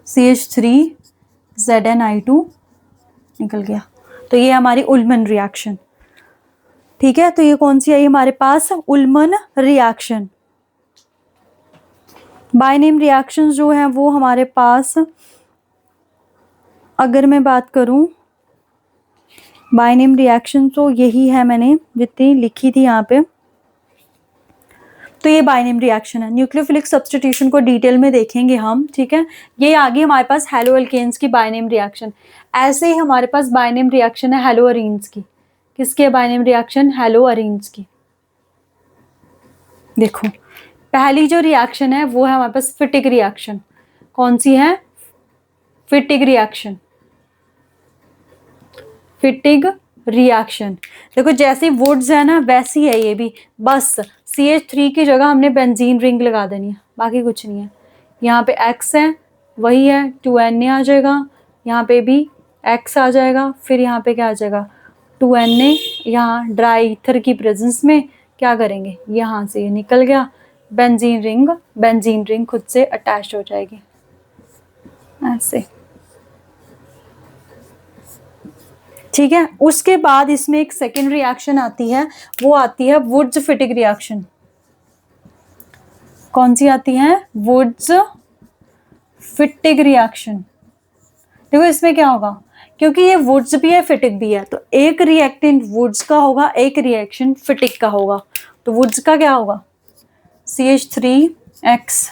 CH3 ZnI2 निकल गया। तो ये हमारी उल्मन रिएक्शन। ठीक है, तो ये कौन सी आई हमारे पास? Ullmann reaction. बायनेम रिएक्शंस जो हैं वो हमारे पास, अगर मैं बात करूं बायनेम रिएक्शन, तो यही है, मैंने जितनी लिखी थी यहाँ पे। तो ये बायनेम रिएक्शन है। न्यूक्लियोफिलिक सब्स्टिट्यूशन को डिटेल में देखेंगे हम, ठीक है। ये आगे हमारे पास हेलो एल्केन्स की बायनेम रिएक्शन। ऐसे ही हमारे पास बायनेम रिएक्शन है हेलो अरीन्स की। किसकी है बायनेम रिएक्शन? हेलो अरीन्स की। देखो पहली जो रिएक्शन है वो है हमारे पास फिटिक रिएक्शन। कौन सी है? फिटिक रिएक्शन। फिटिक रिएक्शन, देखो जैसी वुड्स है ना वैसी है ये भी, बस CH3 की जगह हमने बेंजीन रिंग लगा देनी है, बाकी कुछ नहीं है। यहाँ पे X है, वही है 2Na आ जाएगा, यहाँ पे भी X आ जाएगा, फिर यहाँ पे क्या आ जाएगा? 2Na। यहाँ ड्राई ईथर की प्रेजेंस में क्या करेंगे? यहाँ से ये निकल गया, बेंजीन रिंग खुद से अटैच हो जाएगी ऐसे। ठीक है, उसके बाद इसमें एक सेकेंड रिएक्शन आती है, वो आती है वुड्स फिटिक रिएक्शन। कौन सी आती है? Wurtz Fittig reaction. देखो इसमें क्या होगा, क्योंकि ये वुड्स भी है फिटिक भी है, तो एक रिएक्टेंट वुड्स का होगा, एक रिएक्शन फिटिक का होगा। तो वुड्स का क्या होगा? CH3X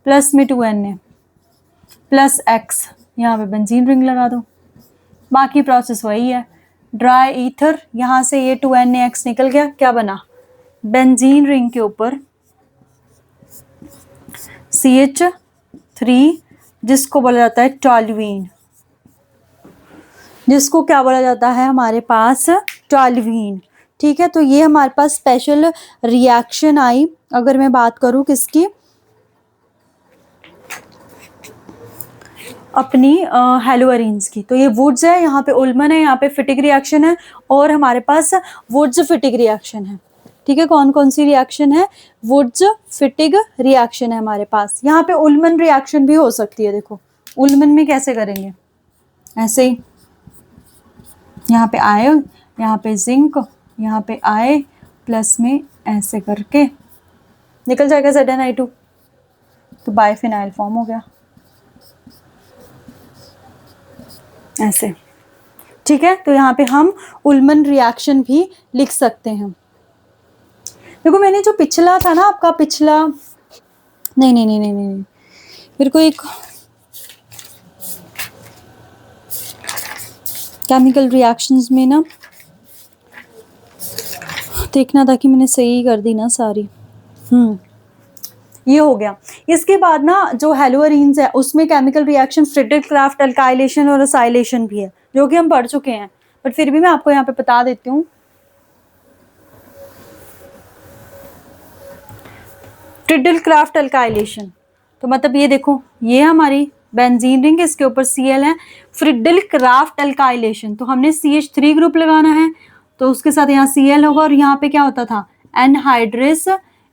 प्लस में 2Na प्लस X, यहाँ पे बेंजीन रिंग लगा दो, बाकी प्रोसेस वही है। ड्राई ईथर, यहाँ से ये 2NaX निकल गया, क्या बना? बेंजीन रिंग के ऊपर CH3, जिसको बोला जाता है टॉल्यूइन, जिसको क्या बोला जाता है हमारे पास? टॉल्यूइन। ठीक है, तो ये हमारे पास स्पेशल रिएक्शन आई। अगर मैं बात करूं किसकी? अपनी हेलो अरीन्स की। तो ये वुड्स है, यहाँ पे उल्मन है, यहाँ पे फिटिक रिएक्शन है, और हमारे पास वुड्स फिटिक रिएक्शन है। ठीक है, कौन कौन सी रिएक्शन है? वुड्स फिटिक रिएक्शन है हमारे पास। यहाँ पे उल्मन रिएक्शन भी हो सकती है। देखो उल्मन में कैसे करेंगे? ऐसे ही, यहाँ पे आए, यहाँ पे जिंक, यहाँ पे आए, प्लस में ऐसे करके निकल जाएगा ZnI2, तो बायफिनाइल फॉर्म हो गया ऐसे। ठीक है, तो यहाँ पे हम उल्मन रिएक्शन भी लिख सकते हैं। देखो मैंने जो पिछला था ना आपका पिछला, नहीं, मेरे को एक केमिकल रिएक्शंस में ना देखना था कि मैंने सही कर दी ना सारी। ये हो गया। इसके बाद ना जो हेलोअरीन्स है उसमें केमिकल रिएक्शन फ्रिडरिक-क्राफ्ट अल्काइलेशन और असाइलेशन भी है, जो कि हम पढ़ चुके हैं, बट फिर भी मैं आपको यहाँ पे बता देती हूँ। फ्रिडरिक-क्राफ्ट अल्काइलेशन, तो मतलब ये देखो, ये हमारी बेंजीन रिंग, इसके ऊपर Cl है। फ्रिडरिक-क्राफ्ट अल्काइलेशन, तो हमने CH3 ग्रुप लगाना है, तो उसके साथ यहाँ Cl होगा, और यहाँ पे क्या होता था? एनहाइड्रस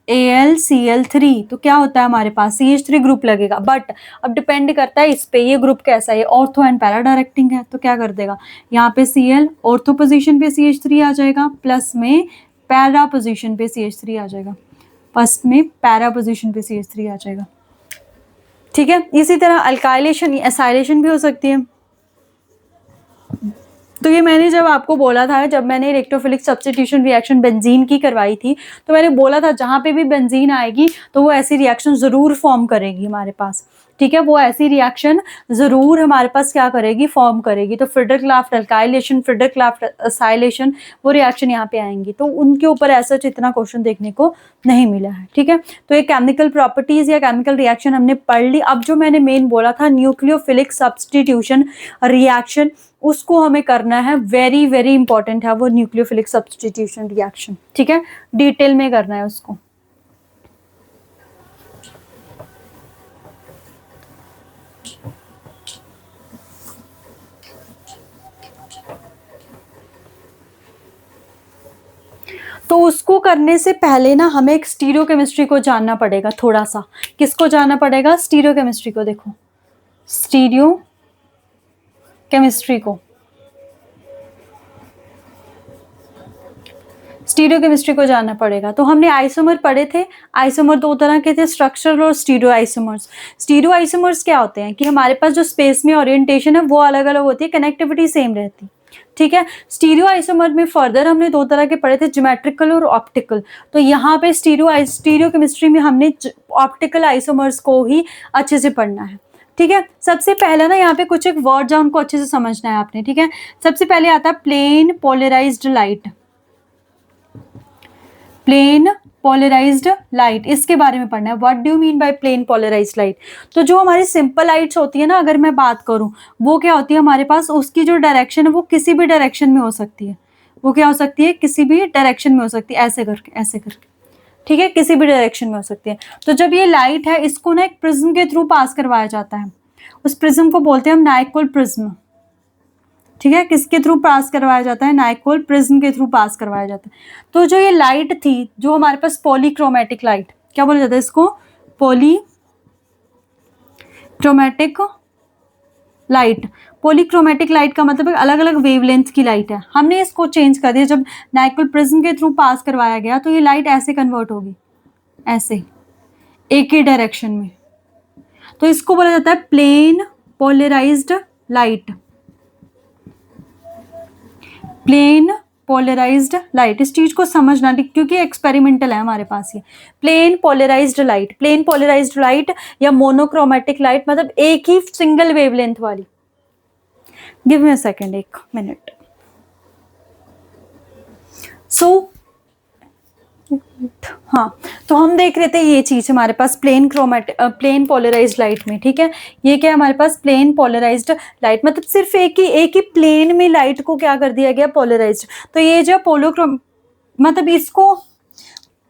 AlCl3, तो क्या होता है हमारे पास? CH3 ग्रुप लगेगा। बट अब डिपेंड करता है इस पे, ये ग्रुप कैसा है, ऑर्थो एंड पैरा डायरेक्टिंग है, तो क्या कर देगा? यहाँ पे Cl ऑर्थो पोजीशन पे CH3 आ जाएगा, प्लस में पैरा पोजीशन पे CH3 आ जाएगा, फर्स्ट में पैरा पोजीशन पे CH3 आ जाएगा। ठीक है, इसी तरह अल्काइलेशन एसाइलेशन भी हो सकती है। तो ये मैंने जब आपको बोला था, जब मैंने इलेक्ट्रोफिलिक सब्स्टिट्यूशन रिएक्शन बेंजीन की करवाई थी, तो मैंने बोला था जहाँ पे भी बेंजीन आएगी तो वो ऐसी रिएक्शन ज़रूर फॉर्म करेगी हमारे पास। ठीक है, वो ऐसी रिएक्शन जरूर हमारे पास क्या करेगी, फॉर्म करेगी। तो फ्रीडर-क्राफ्ट अल्काइलेशन, फ्रीडर-क्राफ्ट एसाइलेशन, वो रिएक्शन यहाँ पे आएंगी। तो उनके ऊपर ऐसा इतना क्वेश्चन देखने को नहीं मिला है। ठीक है, तो ये केमिकल प्रॉपर्टीज या केमिकल रिएक्शन हमने पढ़ ली। अब जो मैंने मेन बोला था न्यूक्लियोफिलिक सब्सटीट्यूशन रिएक्शन, उसको हमें करना है, वेरी वेरी इंपॉर्टेंट है वो न्यूक्लियोफिलिक सब्सटीट्यूशन रिएक्शन। ठीक है, डिटेल में करना है उसको। तो उसको करने से पहले ना हमें एक स्टीरियोकेमिस्ट्री को जानना पड़ेगा थोड़ा सा। किसको जानना पड़ेगा? स्टीरियोकेमिस्ट्री को। देखो स्टीरियोकेमिस्ट्री को, स्टीरियोकेमिस्ट्री को जानना पड़ेगा। तो हमने आइसोमर पढ़े थे, आइसोमर दो तरह के थे, स्ट्रक्चरल और स्टीरियो आइसोमर्स। स्टीरियो आइसोमर्स क्या होते हैं कि हमारे पास जो स्पेस में ओरिएंटेशन है वो अलग अलग होती है, कनेक्टिविटी सेम रहती। ठीक है, स्टीरियो आइसोमर में फर्दर हमने दो तरह के पढ़े थे, ज्योमेट्रिकल और ऑप्टिकल। तो यहाँ पे स्टीरियो केमिस्ट्री में हमने ऑप्टिकल आइसोमर्स को ही अच्छे से पढ़ना है। ठीक है, सबसे पहले ना यहाँ पे कुछ एक वर्ड्स है, उनको अच्छे से समझना है आपने। ठीक है, सबसे पहले आता है plane polarised light. Plane polarised light, इसके बारे में पढ़ना है। What do you mean by plane polarised light? तो जो हमारी सिंपल लाइट्स होती है ना, अगर मैं बात करूं, वो क्या होती है हमारे पास, उसकी जो डायरेक्शन है वो किसी भी डायरेक्शन में हो सकती है। वो क्या हो सकती है? किसी भी डायरेक्शन में हो सकती है, ऐसे करके ऐसे करके। ठीक है, किसी भी डायरेक्शन में हो सकती है। तो जब ये लाइट है, इसको ना एक प्रिज्म के थ्रू पास करवाया जाता है। उस प्रिज्म को बोलते हैं हम नाइक्वल प्रिज्म। ठीक है, किसके थ्रू पास करवाया जाता है? नाइक्वल प्रिज्म के थ्रू पास करवाया जाता है। तो जो ये लाइट थी, जो हमारे पास पॉलीक्रोमेटिक लाइट, क्या बोला जाता है इसको? Polychromatic light. पॉलीक्रोमेटिक लाइट का मतलब अलग अलग वेवलेंथ की लाइट है। हमने इसको चेंज कर दिया, जब नाइक्वल प्रिज्म के थ्रू पास करवाया गया तो ये लाइट ऐसे कन्वर्ट होगी, ऐसे एक ही डायरेक्शन में। तो इसको बोला जाता है plane polarised light. Plane polarised light, इस चीज को समझना क्योंकि एक्सपेरिमेंटल है हमारे पास ये। Plane polarised light, plane polarised light या मोनोक्रोमेटिक लाइट, मतलब एक ही सिंगल वेवलेंथ वाली। गिव मी अ सेकेंड, एक मिनट। सो हाँ, तो हम देख रहे थे ये चीज हमारे पास प्लेन पोलराइज्ड लाइट में। ठीक है, ये क्या है हमारे पास? प्लेन पोलराइज्ड लाइट, मतलब सिर्फ एक ही प्लेन में लाइट को क्या कर दिया गया? पोलराइज्ड। तो ये जो मतलब इसको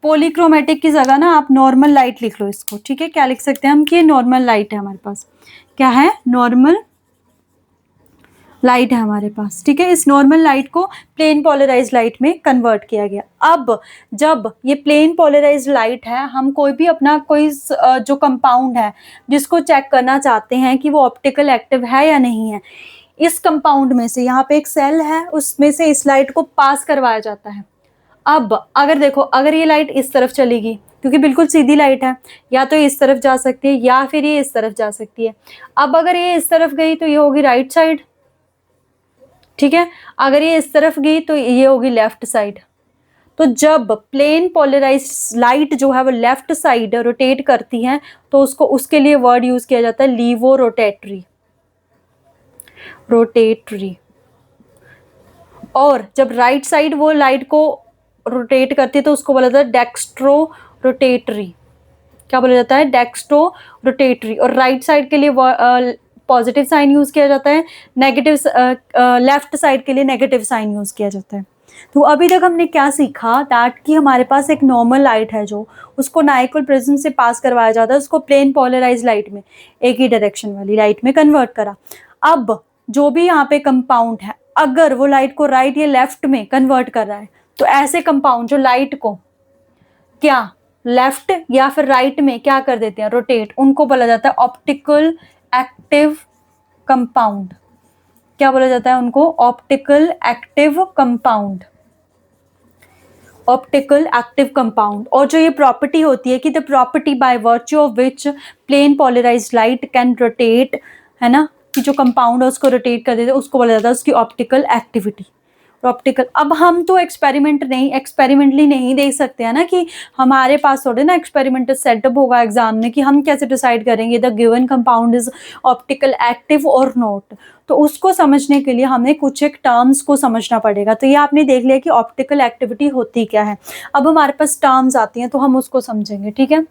पॉलीक्रोमेटिक की जगह ना आप नॉर्मल लाइट लिख लो इसको। ठीक है, क्या लिख सकते हैं हम कि ये नॉर्मल लाइट है हमारे पास। क्या है? नॉर्मल लाइट है हमारे पास। ठीक है, इस नॉर्मल लाइट को प्लेन पोलराइज्ड लाइट में कन्वर्ट किया गया। अब जब ये प्लेन पोलराइज्ड लाइट है, हम कोई भी अपना कोई जो कंपाउंड है जिसको चेक करना चाहते हैं कि वो ऑप्टिकल एक्टिव है या नहीं है, इस कंपाउंड में से यहाँ पे एक सेल है, उसमें से इस लाइट को पास करवाया जाता है। अब अगर देखो, अगर ये लाइट इस तरफ चलेगी, क्योंकि बिल्कुल सीधी लाइट है, या तो इस तरफ जा सकती है या फिर ये इस तरफ जा सकती है। अब अगर ये इस तरफ गई तो ये होगी राइट साइड। ठीक है, अगर ये इस तरफ गई तो ये होगी लेफ्ट साइड। तो जब प्लेन पोलराइज्ड लाइट जो है वो लेफ्ट साइड रोटेट करती है, तो उसको उसके लिए वर्ड यूज किया जाता है लीवो रोटेटरी। और जब राइट साइड वो लाइट को रोटेट करती है तो उसको बोला जाता है डेक्स्ट्रो रोटेटरी। क्या बोला जाता है? Dextro rotatory. और राइट साइड के लिए पॉजिटिव साइन यूज किया जाता है, नेगेटिव लेफ्ट साइड के लिए नेगेटिव साइन यूज किया जाता है। तो अभी तक हमने क्या सीखा? दैट कि हमारे पास एक नॉर्मल लाइट है जो उसको नाइक्वल प्रिज्म से पास करवाया जाता है, उसको प्लेन पोलराइज्ड लाइट में, एक ही डायरेक्शन वाली लाइट में कन्वर्ट करा। अब जो भी यहाँ पे कंपाउंड है, अगर वो लाइट को राइट या लेफ्ट में कन्वर्ट कर रहा है, तो ऐसे कंपाउंड जो लाइट को क्या लेफ्ट या फिर राइट में क्या कर देते हैं? रोटेट, उनको बोला जाता है ऑप्टिकल एक्टिव कंपाउंड। क्या बोला जाता है उनको? Optical active compound. Optical active compound. और जो ये प्रॉपर्टी होती है कि the property by virtue of which plane polarised light can rotate, है ना, कि जो कंपाउंड है उसको रोटेट कर देते हैं, उसको बोला जाता है उसकी ऑप्टिकल एक्टिविटी। और ऑप्टिकल। अब हम तो एक्सपेरिमेंटली नहीं देख सकते हैं ना, कि हमारे पास थोड़े ना एक्सपेरिमेंटल सेटअप होगा एग्जाम में कि हम कैसे डिसाइड करेंगे the given compound is optical active और नॉट। तो उसको समझने के लिए हमें कुछ एक टर्म्स को समझना पड़ेगा। तो ये आपने देख लिया कि ऑप्टिकल एक्टिविटी होती क्या है। अब हमारे पास टर्म्स आती हैं तो हम उसको समझेंगे, ठीक है।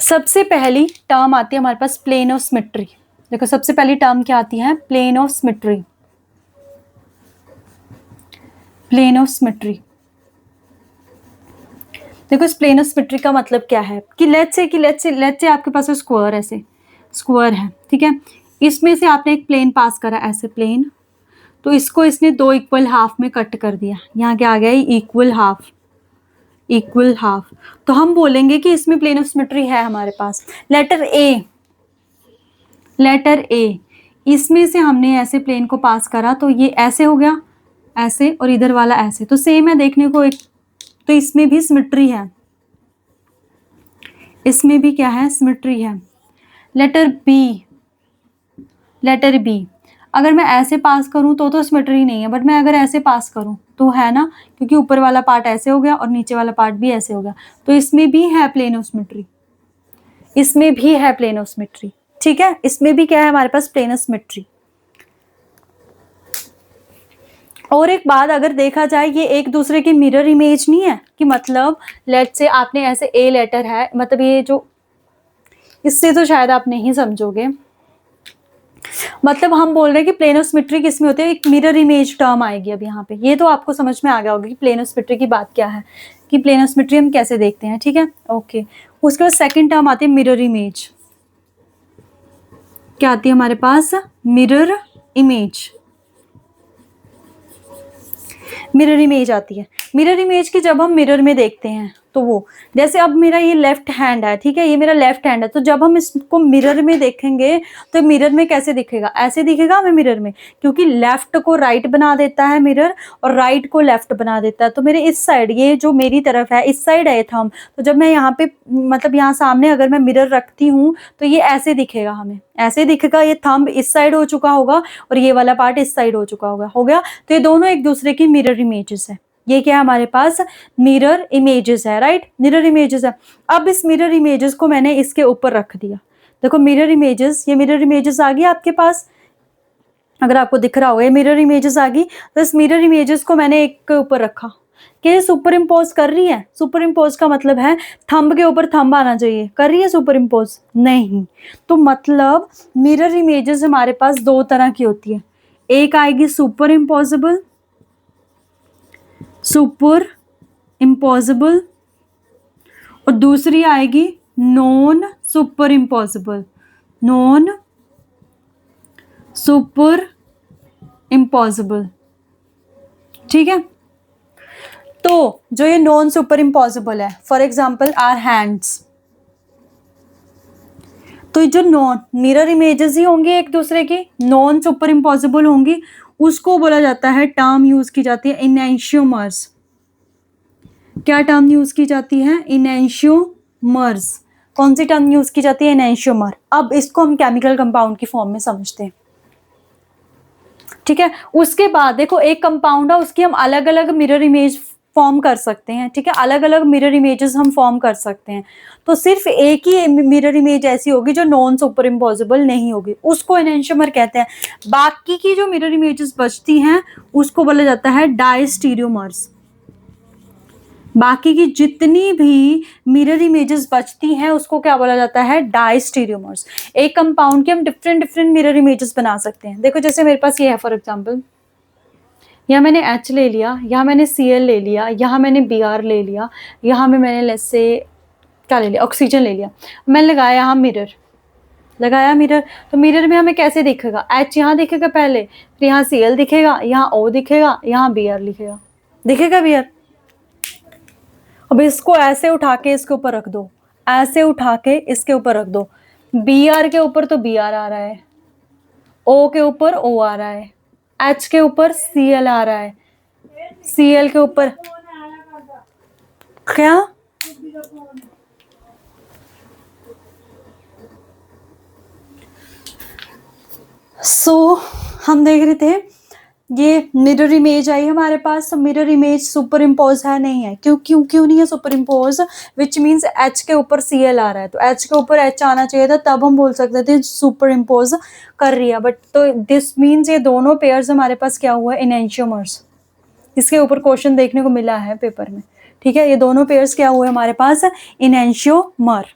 सबसे पहली टर्म आती है हमारे पास प्लेन ऑफ सिमेट्री। देखो सबसे पहली टर्म क्या आती है, plane of symmetry. Plane of symmetry, देखो इस प्लेन ऑफ सिमेट्री का मतलब क्या है कि लेट्स से आपके पास स्क्वायर, ऐसे स्क्वायर है, ठीक है। इसमें से आपने एक प्लेन पास करा, ऐसे प्लेन, तो इसको इसने दो इक्वल हाफ में कट कर दिया। यहाँ क्या आ गया, इक्वल हाफ, इक्वल हाफ। तो हम बोलेंगे कि इसमें प्लेन ऑफ सिमेट्री है हमारे पास। लेटर ए, इसमें से हमने ऐसे प्लेन को पास करा तो ये ऐसे हो गया, ऐसे, और इधर वाला ऐसे, तो सेम है देखने को एक, तो इसमें भी सिमेट्री है, इसमें भी क्या है, सिमेट्री है। लेटर बी, अगर मैं ऐसे पास करूं तो सिमेट्री नहीं है, बट मैं अगर ऐसे पास करूं तो है ना, क्योंकि ऊपर वाला पार्ट ऐसे हो गया और नीचे वाला पार्ट भी ऐसे हो गया, तो इसमें भी है प्लेन ऑफ सिमेट्री, इसमें भी है प्लेन ऑफ सिमेट्री, ठीक है। इसमें भी क्या है हमारे पास, प्लेन ऑफ सिमेट्री। और एक बात अगर देखा जाए, ये एक दूसरे की मिरर इमेज नहीं है, कि मतलब लेट्स से आपने ऐसे ए लेटर है, मतलब ये जो, इससे तो शायद आप नहीं समझोगे, मतलब हम बोल रहे हैं कि प्लेन ऑफ सिमेट्री किसमें होते हैं, एक मिरर इमेज टर्म आएगी अब यहाँ पे। ये तो आपको समझ में आ गया होगा कि प्लेन ऑफ सिमेट्री की बात क्या है, कि प्लेन ऑफ सिमेट्री हम कैसे देखते हैं, ठीक है, ओके। उसके बाद सेकंड टर्म आती है मिरर इमेज। क्या आती है हमारे पास, मिरर इमेज। मिरर इमेज आती है। मिरर इमेज की जब हम मिरर में देखते हैं तो वो, जैसे अब मेरा ये लेफ्ट हैंड है, ठीक है, ये मेरा लेफ्ट हैंड है, तो जब हम इसको मिरर में देखेंगे तो मिरर में कैसे दिखेगा, ऐसे दिखेगा हमें मिरर में, क्योंकि लेफ्ट को राइट बना देता है मिरर और राइट को लेफ्ट बना देता है। तो मेरे इस साइड, ये जो मेरी तरफ है इस साइड है थंब, तो जब मैं यहाँ पे मतलब यहाँ सामने अगर मैं मिरर रखती हूँ तो ये ऐसे दिखेगा, हमें ऐसे दिखेगा, ये थंब इस साइड हो चुका होगा और ये वाला पार्ट इस साइड हो चुका होगा, हो गया। तो ये दोनों एक दूसरे की मिरर इमेजेस है। ये क्या है हमारे पास, मिरर इमेजेस है, राइट, मिरर इमेजेस है। अब इस मिरर इमेजेस को मैंने इसके ऊपर रख दिया, देखो मिरर इमेजेस, ये मिरर इमेजेस आ गई आपके पास, अगर आपको दिख रहा हो ये मिरर इमेजेस आ गई। तो इस मिरर इमेजेस को मैंने एक के ऊपर रखा, कि सुपर इम्पोज कर रही है। सुपर इम्पोज का मतलब है थंब के ऊपर थंब आना चाहिए, कर रही है सुपर इम्पोज, नहीं। तो मतलब मिरर इमेजेस हमारे पास दो तरह की होती है, एक आएगी सुपर इम्पोजिबल, सुपर इम्पॉसिबल, और दूसरी आएगी non super impossible, non super impossible, ठीक है। तो जो ये नॉन सुपर इम्पॉसिबल है, फॉर एग्जाम्पल आर हैंड्स, तो जो नॉन मिरर इमेजेस ही होंगी एक दूसरे की, नॉन सुपर इम्पॉसिबल होंगी, उसको बोला जाता है, टर्म यूज की जाती है इनैंशियोमर्स। क्या टर्म यूज की जाती है, इनैंशियोमर्स। कौन सी टर्म यूज की जाती है, इनैंशियोमर। अब इसको हम केमिकल कंपाउंड की फॉर्म में समझते हैं, ठीक है। उसके बाद देखो एक कंपाउंड है, उसकी हम अलग अलग मिरर इमेज फॉर्म कर सकते हैं, ठीक है, अलग अलग मिरर इमेजेस हम फॉर्म कर सकते हैं। तो सिर्फ एक ही मिरर इमेज ऐसी होगी जो नॉन सुपर इम्पॉसिबल नहीं होगी, उसको एनेंशियोमर कहते हैं। बाकी की जो मिरर इमेजेस बचती हैं उसको बोला जाता है डायस्टीरियोमर्स। बाकी की जितनी भी मिरर इमेजेस बचती हैं उसको क्या बोला जाता है, डायस्टीरियोमर्स। एक कंपाउंड के हम डिफरेंट डिफरेंट मिरर इमेजेस बना सकते हैं। देखो जैसे मेरे पास ये है, फॉर एग्जांपल यहाँ मैंने H ले लिया, यहाँ मैंने Cl ले लिया, यहाँ मैंने Br ले लिया, यहाँ में मैंने लेट्स से क्या ले लिया, ऑक्सीजन ले लिया, मैंने लगाया यहाँ मिरर, लगाया मिरर। तो मिरर में हमें कैसे दिखेगा, H यहाँ दिखेगा पहले, फिर यहाँ Cl दिखेगा, यहाँ O दिखेगा, यहाँ Br लिखेगा, दिखेगा Br। अब इसको ऐसे उठा के इसके ऊपर रख दो, ऐसे उठा के इसके ऊपर रख दो, Br के ऊपर तो Br आ रहा है, O के ऊपर O आ रहा है, H के ऊपर Cl आ रहा है, Cl के ऊपर क्या, सो हम देख रहे थे ये मिरर इमेज आई हमारे पास। तो मिरर इमेज सुपर इम्पोज है, नहीं है। क्यों क्यों क्यों नहीं है super impose? Which means H के ऊपर Cl आ रहा है, तो एच के ऊपर एच आना चाहिए था, तब हम बोल सकते थे सुपर इम्पोज कर रही है। बट तो दिस मीन्स ये दोनों पेयर्स हमारे पास क्या हुआ है, इनएंशियोमर्स। इसके ऊपर क्वेश्चन देखने को मिला है पेपर में, ठीक है। ये दोनों पेयर्स क्या हुए हमारे पास, इनएंशियोमर,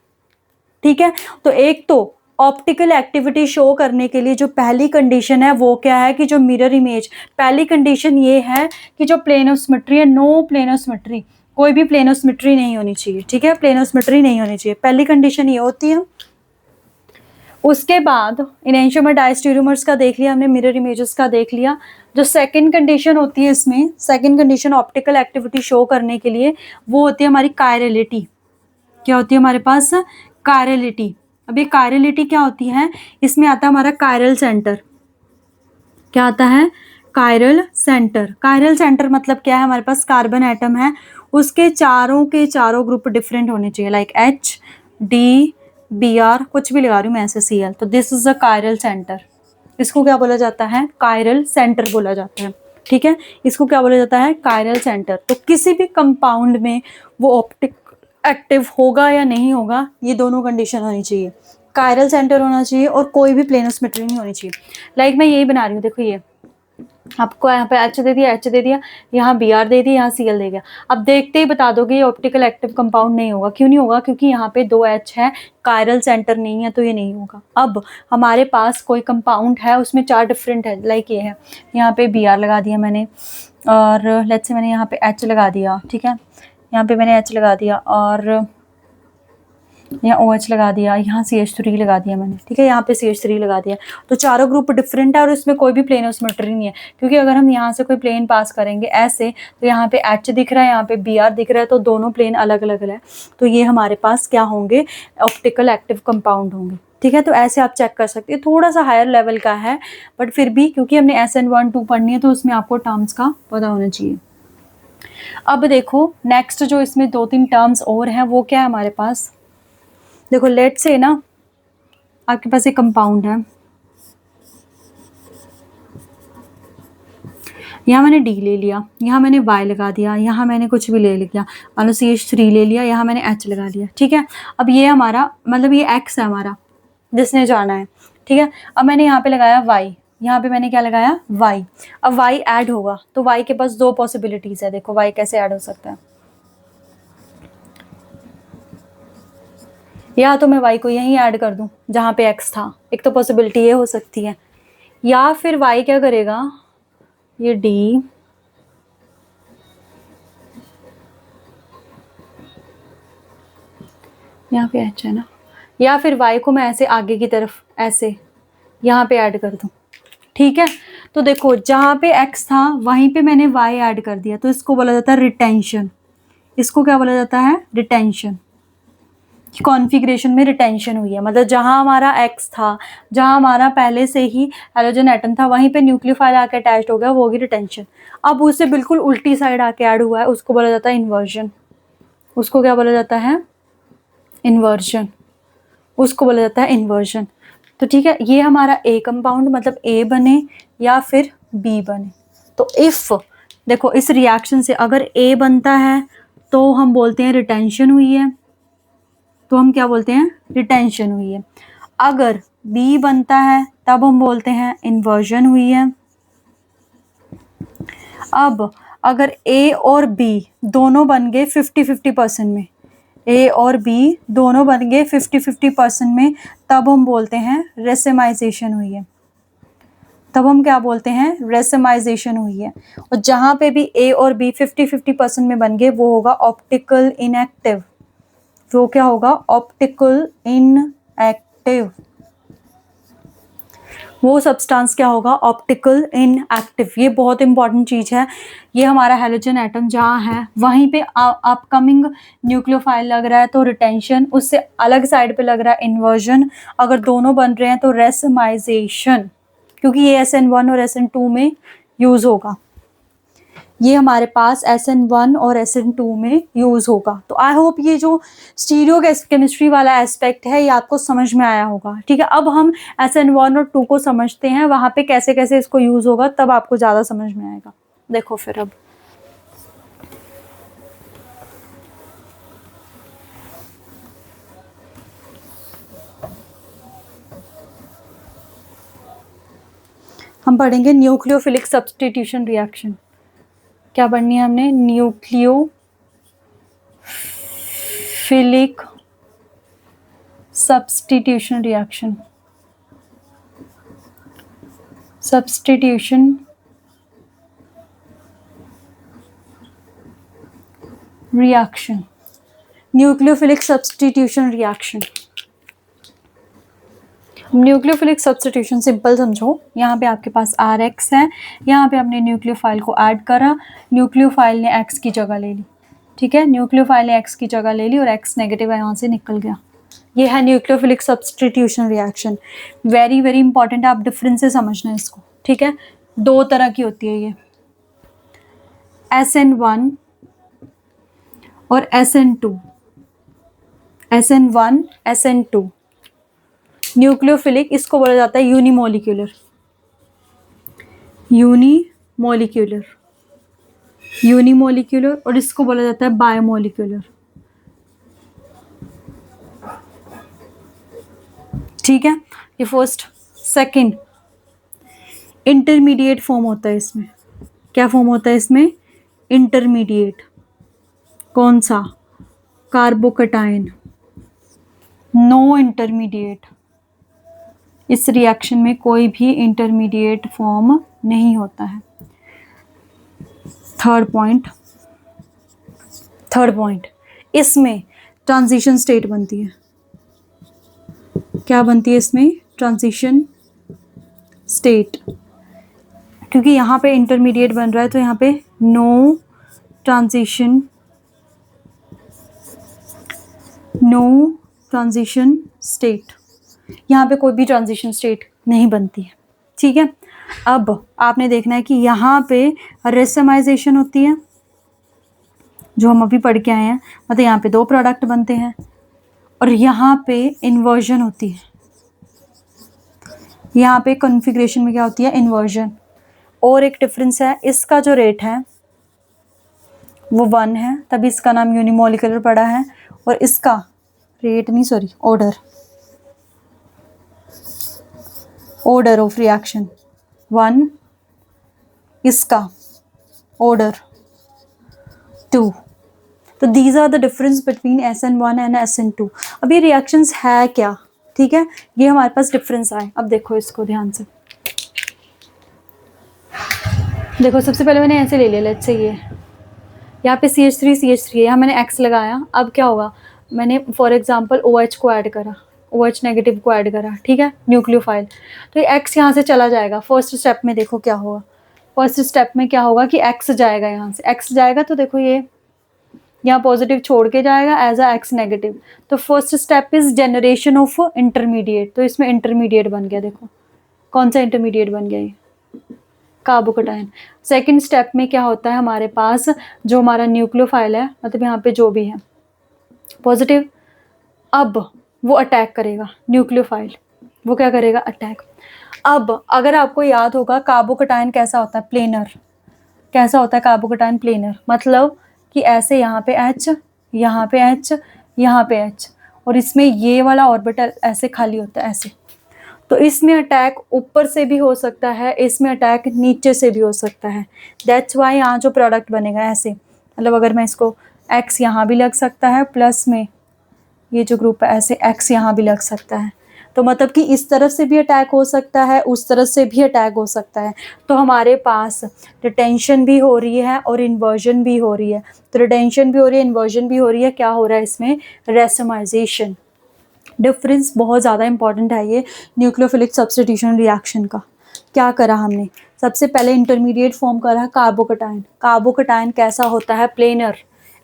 ठीक है। तो एक तो ऑप्टिकल एक्टिविटी शो करने के लिए जो पहली कंडीशन है वो क्या है कि जो मिरर इमेज, पहली कंडीशन ये है कि जो प्लेन ऑफ सिमेट्री है, नो प्लेन ऑफ सिमेट्री, कोई भी प्लेन ऑफ सिमेट्री नहीं होनी चाहिए, ठीक है। प्लेन ऑफ सिमेट्री नहीं होनी चाहिए, पहली कंडीशन ये होती है। उसके बाद इनएंशियोमर डायस्टेरियोमर्स का देख लिया हमने, मिरर इमेजेस का देख लिया। जो सेकंड कंडीशन होती है इसमें, second condition optical activity show करने के लिए, वो होती है हमारी कायरलिटी। क्या होती है हमारे पास, कायरलिटी। अब ये कायरलिटी क्या होती है, इसमें आता है हमारा कायरल सेंटर। क्या आता है, कायरल सेंटर। कायरल सेंटर मतलब क्या है, हमारे पास कार्बन एटम है, उसके चारों के चारों ग्रुप डिफरेंट होने चाहिए, लाइक H D Br, कुछ भी लगा रही हूँ मैं ऐसे Cl। तो this is the chiral centre. इसको क्या बोला जाता है, कायरल सेंटर बोला जाता है, ठीक है। इसको क्या बोला जाता है, कायरल सेंटर। तो किसी भी कंपाउंड में वो ऑप्टिक एक्टिव होगा या नहीं होगा, ये दोनों कंडीशन होनी चाहिए। कायरल सेंटर होना चाहिए और कोई भी प्लेन ऑफ सिमेट्री नहीं होनी चाहिए। लाइक मैं यही बना रही हूँ, देखो ये आपको यहाँ पे H दे दिया, H दे दिया, यहाँ Br दे दिया, यहाँ Cl दे दिया। अब देखते ही बता दोगे ये ऑप्टिकल एक्टिव कंपाउंड नहीं होगा। क्यों नहीं होगा, क्योंकि यहाँ पे 2 H है, कायरल सेंटर नहीं है, तो ये नहीं होगा। अब हमारे पास कोई कंपाउंड है, उसमें 4 डिफरेंट है, लाइक ये है, यहाँ पे Br लगा दिया मैंने, और लेट्स से मैंने यहाँ पे H लगा दिया, ठीक है। यहाँ पे मैंने H लगा दिया और यहाँ OH लगा दिया, यहाँ CH3 लगा दिया मैंने, ठीक है। यहाँ पे CH3 लगा दिया। तो चारों ग्रुप डिफरेंट है और इसमें कोई भी प्लेन ऑफ सिमेट्री नहीं है, क्योंकि अगर हम यहाँ से कोई प्लेन पास करेंगे ऐसे, तो यहाँ पे H दिख रहा है, यहाँ पे Br दिख रहा है, तो दोनों प्लेन अलग अलग है। तो ये हमारे पास क्या होंगे, ऑप्टिकल एक्टिव कंपाउंड होंगे, ठीक है। तो ऐसे आप चेक कर सकते हैं, थोड़ा सा हायर लेवल का है, बट फिर भी क्योंकि हमने SN1 2 पढ़नी है, तो उसमें आपको टर्म्स का पता होना चाहिए। अब देखो नेक्स्ट जो इसमें 2-3 टर्म्स और हैं, वो क्या है हमारे पास, देखो लेट से ना आपके पास एक कंपाउंड है, यहाँ मैंने D ले लिया, यहाँ मैंने Y लगा दिया, यहाँ मैंने कुछ भी ले लिया, मान लो CH3 ले लिया, यहाँ मैंने H लगा दिया, ठीक है। अब ये हमारा मतलब ये X है हमारा जिसने जाना है, ठीक है। अब मैंने यहाँ पे लगाया Y, यहाँ पे मैंने क्या लगाया, Y। अब Y ऐड होगा, तो Y के पास 2 पॉसिबिलिटीज है। देखो Y कैसे ऐड हो सकता है, या तो मैं Y को यहीं ऐड कर दूं जहाँ पे X था, एक तो पॉसिबिलिटी ये हो सकती है, या फिर Y क्या करेगा, ये D यहाँ पे H है ना, या फिर Y को मैं ऐसे आगे की तरफ ऐसे यहाँ पे ऐड कर दूं, ठीक है। तो देखो जहाँ पे X था वहीं पे मैंने Y ऐड कर दिया, तो इसको बोला जाता है रिटेंशन। इसको क्या बोला जाता है, रिटेंशन। कॉन्फ़िगरेशन में रिटेंशन हुई है, मतलब जहां हमारा X था, जहां हमारा पहले से ही हैलोजन एटम था, वहीं पे न्यूक्लियोफाइल आके अटैच्ड हो गया, वो होगी रिटेंशन। अब उससे बिल्कुल उल्टी साइड आके ऐड हुआ है, उसको बोला जाता है इन्वर्जन। उसको क्या बोला जाता है, इन्वर्जन। उसको बोला जाता है इन्वर्जन। तो ठीक है, ये हमारा A कंपाउंड मतलब A बने या फिर B बने। तो इफ देखो इस रिएक्शन से अगर A बनता है तो हम बोलते हैं रिटेंशन हुई है, तो हम क्या बोलते हैं, रिटेंशन हुई है। अगर B बनता है तब हम बोलते हैं इन्वर्जन हुई है। अब अगर A और B दोनों बन गए 50-50% में, A और B दोनों बन गए 50-50% में, तब हम बोलते हैं रेसिमाइजेशन हुई है। तब हम क्या बोलते हैं, रेसिमाइजेशन हुई है। और जहाँ पे भी A और B 50-50% में बन गए, वो होगा ऑप्टिकल इनएक्टिव। वो क्या होगा, ऑप्टिकल इनएक्टिव। वो सब्सटेंस क्या होगा, ऑप्टिकल इनएक्टिव। ये बहुत इंपॉर्टेंट चीज़ है। ये हमारा हैलोजन एटम जहाँ है वहीं पे अपकमिंग न्यूक्लियोफाइल लग रहा है तो रिटेंशन, उससे अलग साइड पे लग रहा है इन्वर्जन। अगर दोनों बन रहे हैं तो रेसिमाइजेशन, क्योंकि ये SN1 और SN2 में यूज़ होगा। ये हमारे पास SN1 और SN2 में यूज़ होगा। तो आई होप ये जो स्टीरियो केमिस्ट्री वाला एस्पेक्ट है ये आपको समझ में आया होगा। ठीक है, अब हम SN1 और 2 को समझते हैं, वहाँ पे कैसे कैसे इसको यूज़ होगा, तब आपको ज़्यादा समझ में आएगा। देखो फिर अब हम पढ़ेंगे न्यूक्लियोफिलिक सब्स्टिट्यूशन रिएक्शन। क्या पढ़नी है हमने? Nucleophilic substitution reaction. Substitution reaction, nucleophilic substitution reaction. Nucleophilic substitution simple समझो, यहाँ पे आपके पास RX है, यहाँ पे हमने न्यूक्लियोफाइल को ऐड करा, न्यूक्लियोफाइल ने X की जगह ले ली। ठीक है, न्यूक्लियोफाइल ने X की जगह ले ली और X नेगेटिव यहाँ से निकल गया। ये है nucleophilic substitution reaction. Very very important, आप डिफरेंसेस समझना है इसको। ठीक है, 2 तरह की होती है ये, SN1 और SN2। SN1 SN2 न्यूक्लियोफिलिक, इसको बोला जाता है यूनिमोलिक्यूलर। यूनिमोलिक्यूलर और इसको बोला जाता है बायोमोलिक्यूलर। ठीक है, ये फर्स्ट। सेकंड, इंटरमीडिएट फॉर्म होता है इसमें। क्या फॉर्म होता है इसमें? इंटरमीडिएट। कौन सा? कार्बोकटायन। No intermediate. इस रिएक्शन में कोई भी इंटरमीडिएट फॉर्म नहीं होता है। थर्ड पॉइंट, इसमें ट्रांजिशन स्टेट बनती है। क्या बनती है इसमें? Transition state. क्योंकि यहाँ पे इंटरमीडिएट बन रहा है तो यहाँ पे नो ट्रांजिशन स्टेट, यहाँ पे कोई भी ट्रांजिशन स्टेट नहीं बनती है। ठीक है, अब आपने देखना है कि यहाँ पे रेसमाइजेशन होती है, जो हम अभी पढ़ के आए हैं, मतलब यहाँ पे 2 प्रोडक्ट बनते हैं, और यहाँ पे इन्वर्जन होती है। यहाँ पे कॉन्फ़िगरेशन में क्या होती है? इन्वर्जन। और एक डिफरेंस है, इसका जो रेट है वो 1 है, तभी इसका नाम यूनिमोलिकुलर पड़ा है, और इसका रेट नहीं, सॉरी, ऑर्डर ऑफ रिएक्शन 1, इसका ऑर्डर 2। तो these are the difference between SN1 and SN2। अब ये रिएक्शंस है क्या? ठीक है, ये हमारे पास डिफरेंस आए। अब देखो इसको ध्यान से, देखो सबसे पहले मैंने ऐसे ले लिया, लेट्स से ये यहाँ पे CH3 है, यहाँ मैंने X लगाया। अब क्या होगा? मैंने फॉर एग्जांपल OH को ऐड करा, OH नेगेटिव को ऐड करा। ठीक है, न्यूक्लियोफाइल, तो ये X यहाँ से चला जाएगा। फर्स्ट स्टेप में देखो क्या होगा, फर्स्ट स्टेप में क्या होगा कि X जाएगा, यहाँ से X जाएगा, तो देखो ये यहाँ पॉजिटिव छोड़ के जाएगा एज अ X नेगेटिव। तो first step is generation of intermediate, तो इसमें इंटरमीडिएट बन गया। देखो कौन सा इंटरमीडिएट बन गया? ये कार्बोकटायन। सेकंड स्टेप में क्या होता है हमारे पास, जो हमारा न्यूक्लियोफाइल है, मतलब यहाँ पे जो भी है पॉजिटिव, अब वो अटैक करेगा न्यूक्लियोफाइल। वो क्या करेगा? अटैक। अब अगर आपको याद होगा कार्बोकटायन कैसा होता है? प्लेनर। कैसा होता है कार्बोकटायन? प्लेनर। मतलब कि ऐसे यहाँ पे H, यहाँ पे H, यहाँ पे H, और इसमें ये वाला ऑर्बिटल ऐसे खाली होता है, ऐसे। तो इसमें अटैक ऊपर से भी हो सकता है, इसमें अटैक नीचे से भी हो सकता है। दैट्स वाई यहाँ जो प्रोडक्ट बनेगा ऐसे, मतलब अगर मैं इसको X यहाँ भी लग सकता है, प्लस में ये जो ग्रुप है ऐसे X यहाँ भी लग सकता है। तो मतलब कि इस तरफ से भी अटैक हो सकता है, उस तरफ से भी अटैक हो सकता है। तो हमारे पास रिटेंशन भी हो रही है और इन्वर्जन भी हो रही है। तो रिटेंशन भी हो रही है, इन्वर्जन भी हो रही है। क्या हो रहा है इसमें? रेसमाइजेशन। डिफरेंस बहुत ज़्यादा इंपॉर्टेंट है ये न्यूक्लियोफिलिक सब्स्टिट्यूशन रिएक्शन का। क्या करा हमने? सबसे पहले इंटरमीडिएट फॉर्म करा कार्बोकटायन। कार्बोकटायन कैसा होता है? Planar,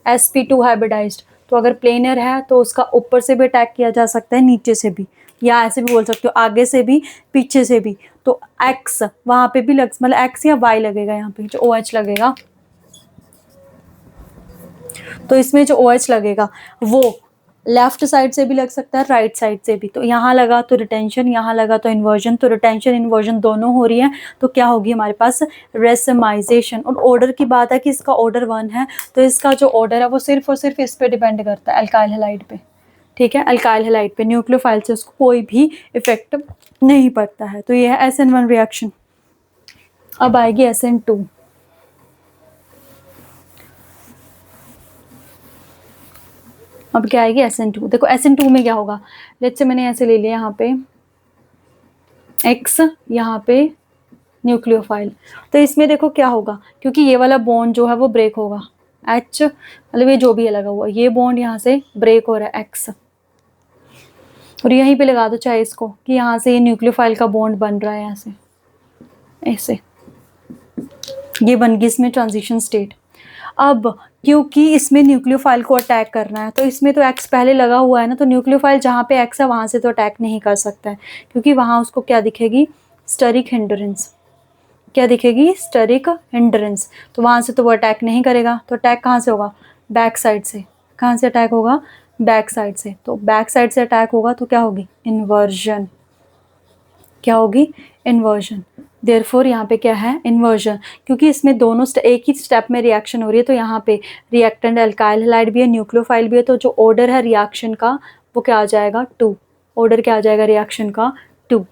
sp2 hybridised. तो अगर प्लेनर है तो उसका ऊपर से भी अटैक किया जा सकता है, नीचे से भी, या ऐसे भी बोल सकते हो आगे से भी, पीछे से भी। तो X वहाँ पे भी लग, मतलब X या Y लगेगा, यहाँ पे जो OH लगेगा तो इसमें जो OH लगेगा वो लेफ्ट साइड से भी लग सकता है, राइट साइड से भी। तो यहाँ लगा तो रिटेंशन, यहाँ लगा तो इन्वर्जन। तो रिटेंशन इन्वर्जन दोनों हो रही है, तो क्या होगी हमारे पास रेसमाइजेशन। और ऑर्डर की बात है कि इसका ऑर्डर 1 है, तो इसका जो ऑर्डर है वो सिर्फ और सिर्फ इस पे डिपेंड करता है, अल्काइल हैलाइड पे। ठीक है, अल्काइल हैलाइड पे न्यूक्लियोफाइल से उसको कोई भी इफेक्ट नहीं पड़ता है। तो ये है SN1 रिएक्शन। अब आएगी SN2। अब क्या आएगी SN2। देखो SN2 में क्या होगा, लेट्स से मैंने ऐसे ले लिया यहाँ पे X, यहाँ पे न्यूक्लियोफाइल। तो इसमें देखो क्या होगा, क्योंकि ये वाला बॉन्ड जो है वो ब्रेक होगा, H मतलब ये जो भी है लगा हुआ, ये बॉन्ड यहाँ से ब्रेक हो रहा है X, और यहीं पे लगा दो चाहे इसको कि यहाँ से ये न्यूक्लियोफाइल का बॉन्ड बन रहा है, यहाँ से ऐसे ये बन गई इसमें ट्रांजिशन स्टेट। अब क्योंकि इसमें न्यूक्लियोफाइल को अटैक करना है, तो इसमें तो X पहले लगा हुआ है ना, तो न्यूक्लियोफाइल जहाँ पे X है वहाँ से तो अटैक नहीं कर सकता है, क्योंकि वहाँ उसको क्या दिखेगी, स्टेरिक हिंड्रेंस। क्या दिखेगी, स्टेरिक हिंड्रेंस। तो वहाँ से तो वो अटैक नहीं करेगा, तो अटैक कहाँ से होगा, बैक साइड से। कहाँ से अटैक होगा, बैक साइड से। तो बैक साइड से अटैक होगा तो क्या होगी, इन्वर्जन। क्या होगी, इन्वर्जन। देयरफॉर यहाँ पे क्या है, इन्वर्जन। क्योंकि इसमें दोनों एक ही स्टेप में रिएक्शन हो रही है, तो यहाँ पे रिएक्टेंट अल्काइल हैलाइड भी है, न्यूक्लियोफाइल भी है, तो जो ऑर्डर है रिएक्शन का वो क्या आ जाएगा, 2। ऑर्डर क्या आ जाएगा रिएक्शन का, 2।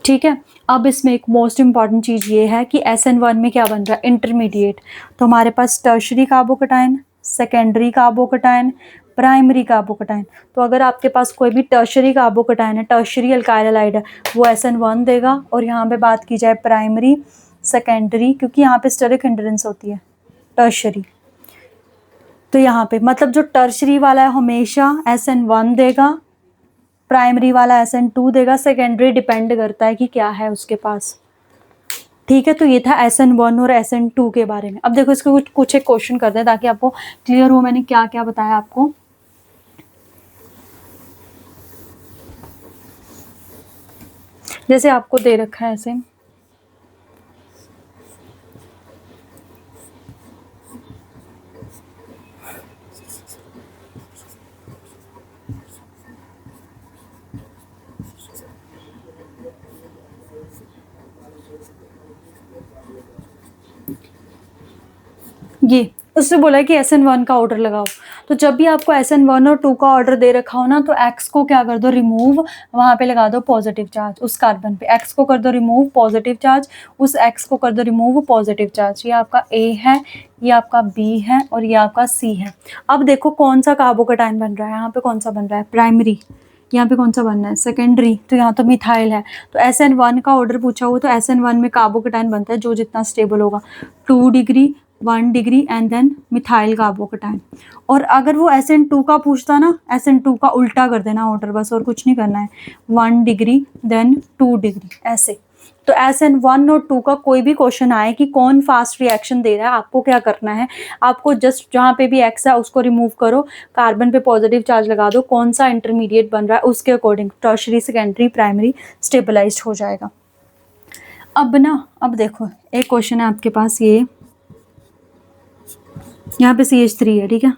ठीक है। अब इसमें एक मोस्ट इंपॉर्टेंट चीज़ ये है कि SN1 में क्या बन रहा है, इंटरमीडिएट। तो हमारे पास tertiary carbocation, secondary carbocation, primary carbocation. तो अगर आपके पास कोई भी टर्शरी कार्बोकटायन है, टर्शरी अल्काइल हैलाइड है, वो SN1 देगा। और यहाँ पे बात की जाए प्राइमरी, सेकेंडरी, क्योंकि यहाँ पे स्टेरिक हिंड्रेंस होती है, टर्शरी। तो यहाँ पे मतलब जो टर्शरी वाला है हमेशा SN1 देगा, प्राइमरी वाला SN2 देगा, सेकेंडरी डिपेंड करता है कि क्या है उसके पास। ठीक है, तो ये था SN1 और SN2 के बारे में। अब देखो इसको कुछ एक क्वेश्चन करते हैं ताकि आपको क्लियर हो मैंने क्या क्या बताया आपको। जैसे आपको दे रखा है ऐसे, ये उससे बोला है कि SN1 का ऑर्डर लगाओ। तो जब भी आपको SN1 और 2 का ऑर्डर दे रखा हो ना, तो X को क्या कर दो, रिमूव, वहाँ पे लगा दो पॉजिटिव चार्ज। उस कार्बन पे X को कर दो रिमूव, पॉजिटिव चार्ज, उस X को कर दो रिमूव, पॉजिटिव चार्ज। ये आपका A है, ये आपका B है, और ये आपका C है। अब देखो कौन सा कार्बोकटायन बन रहा है, यहाँ पे कौन सा बन रहा है, प्राइमरी। यहाँ पे कौन सा बनना है, सेकेंडरी। तो यहाँ तो मिथाइल है। तो SN1 का ऑर्डर पूछा हुआ, तो SN1 में कार्बोकटायन बनता है जो जितना स्टेबल होगा, 2 degree, 1 degree and then methyl carbocation. और अगर वो SN2 का पूछता ना, SN2 का उल्टा कर देना ऑर्डर, बस और कुछ नहीं करना है, 1 डिग्री देन 2 डिग्री ऐसे। तो SN1 और 2 का कोई भी क्वेश्चन आए कि कौन फास्ट रिएक्शन दे रहा है, आपको क्या करना है, आपको जस्ट जहाँ पे भी X है उसको रिमूव करो, कार्बन पे पॉजिटिव चार्ज लगा दो, कौन सा इंटरमीडिएट बन रहा है उसके according tertiary, secondary, primary stabilised हो जाएगा। अब देखो एक क्वेश्चन है आपके पास, ये यहाँ पे CH3 है, ठीक है,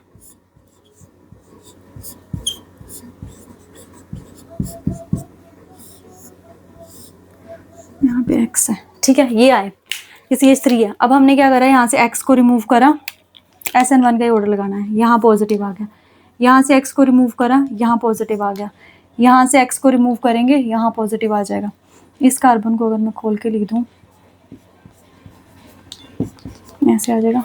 यहाँ पे X है, ठीक है, ये आए कि CH3 है। अब हमने क्या करा, यहाँ से X को रिमूव करा, SN1 का ही ऑर्डर लगाना है, यहाँ पॉजिटिव आ गया। यहाँ से X को रिमूव करा, यहाँ पॉजिटिव आ गया। यहाँ से X को रिमूव करेंगे, यहाँ पॉजिटिव आ जाएगा। इस कार्बन को अगर मैं खोल के लिख दूँ, ऐसे आ जाएगा।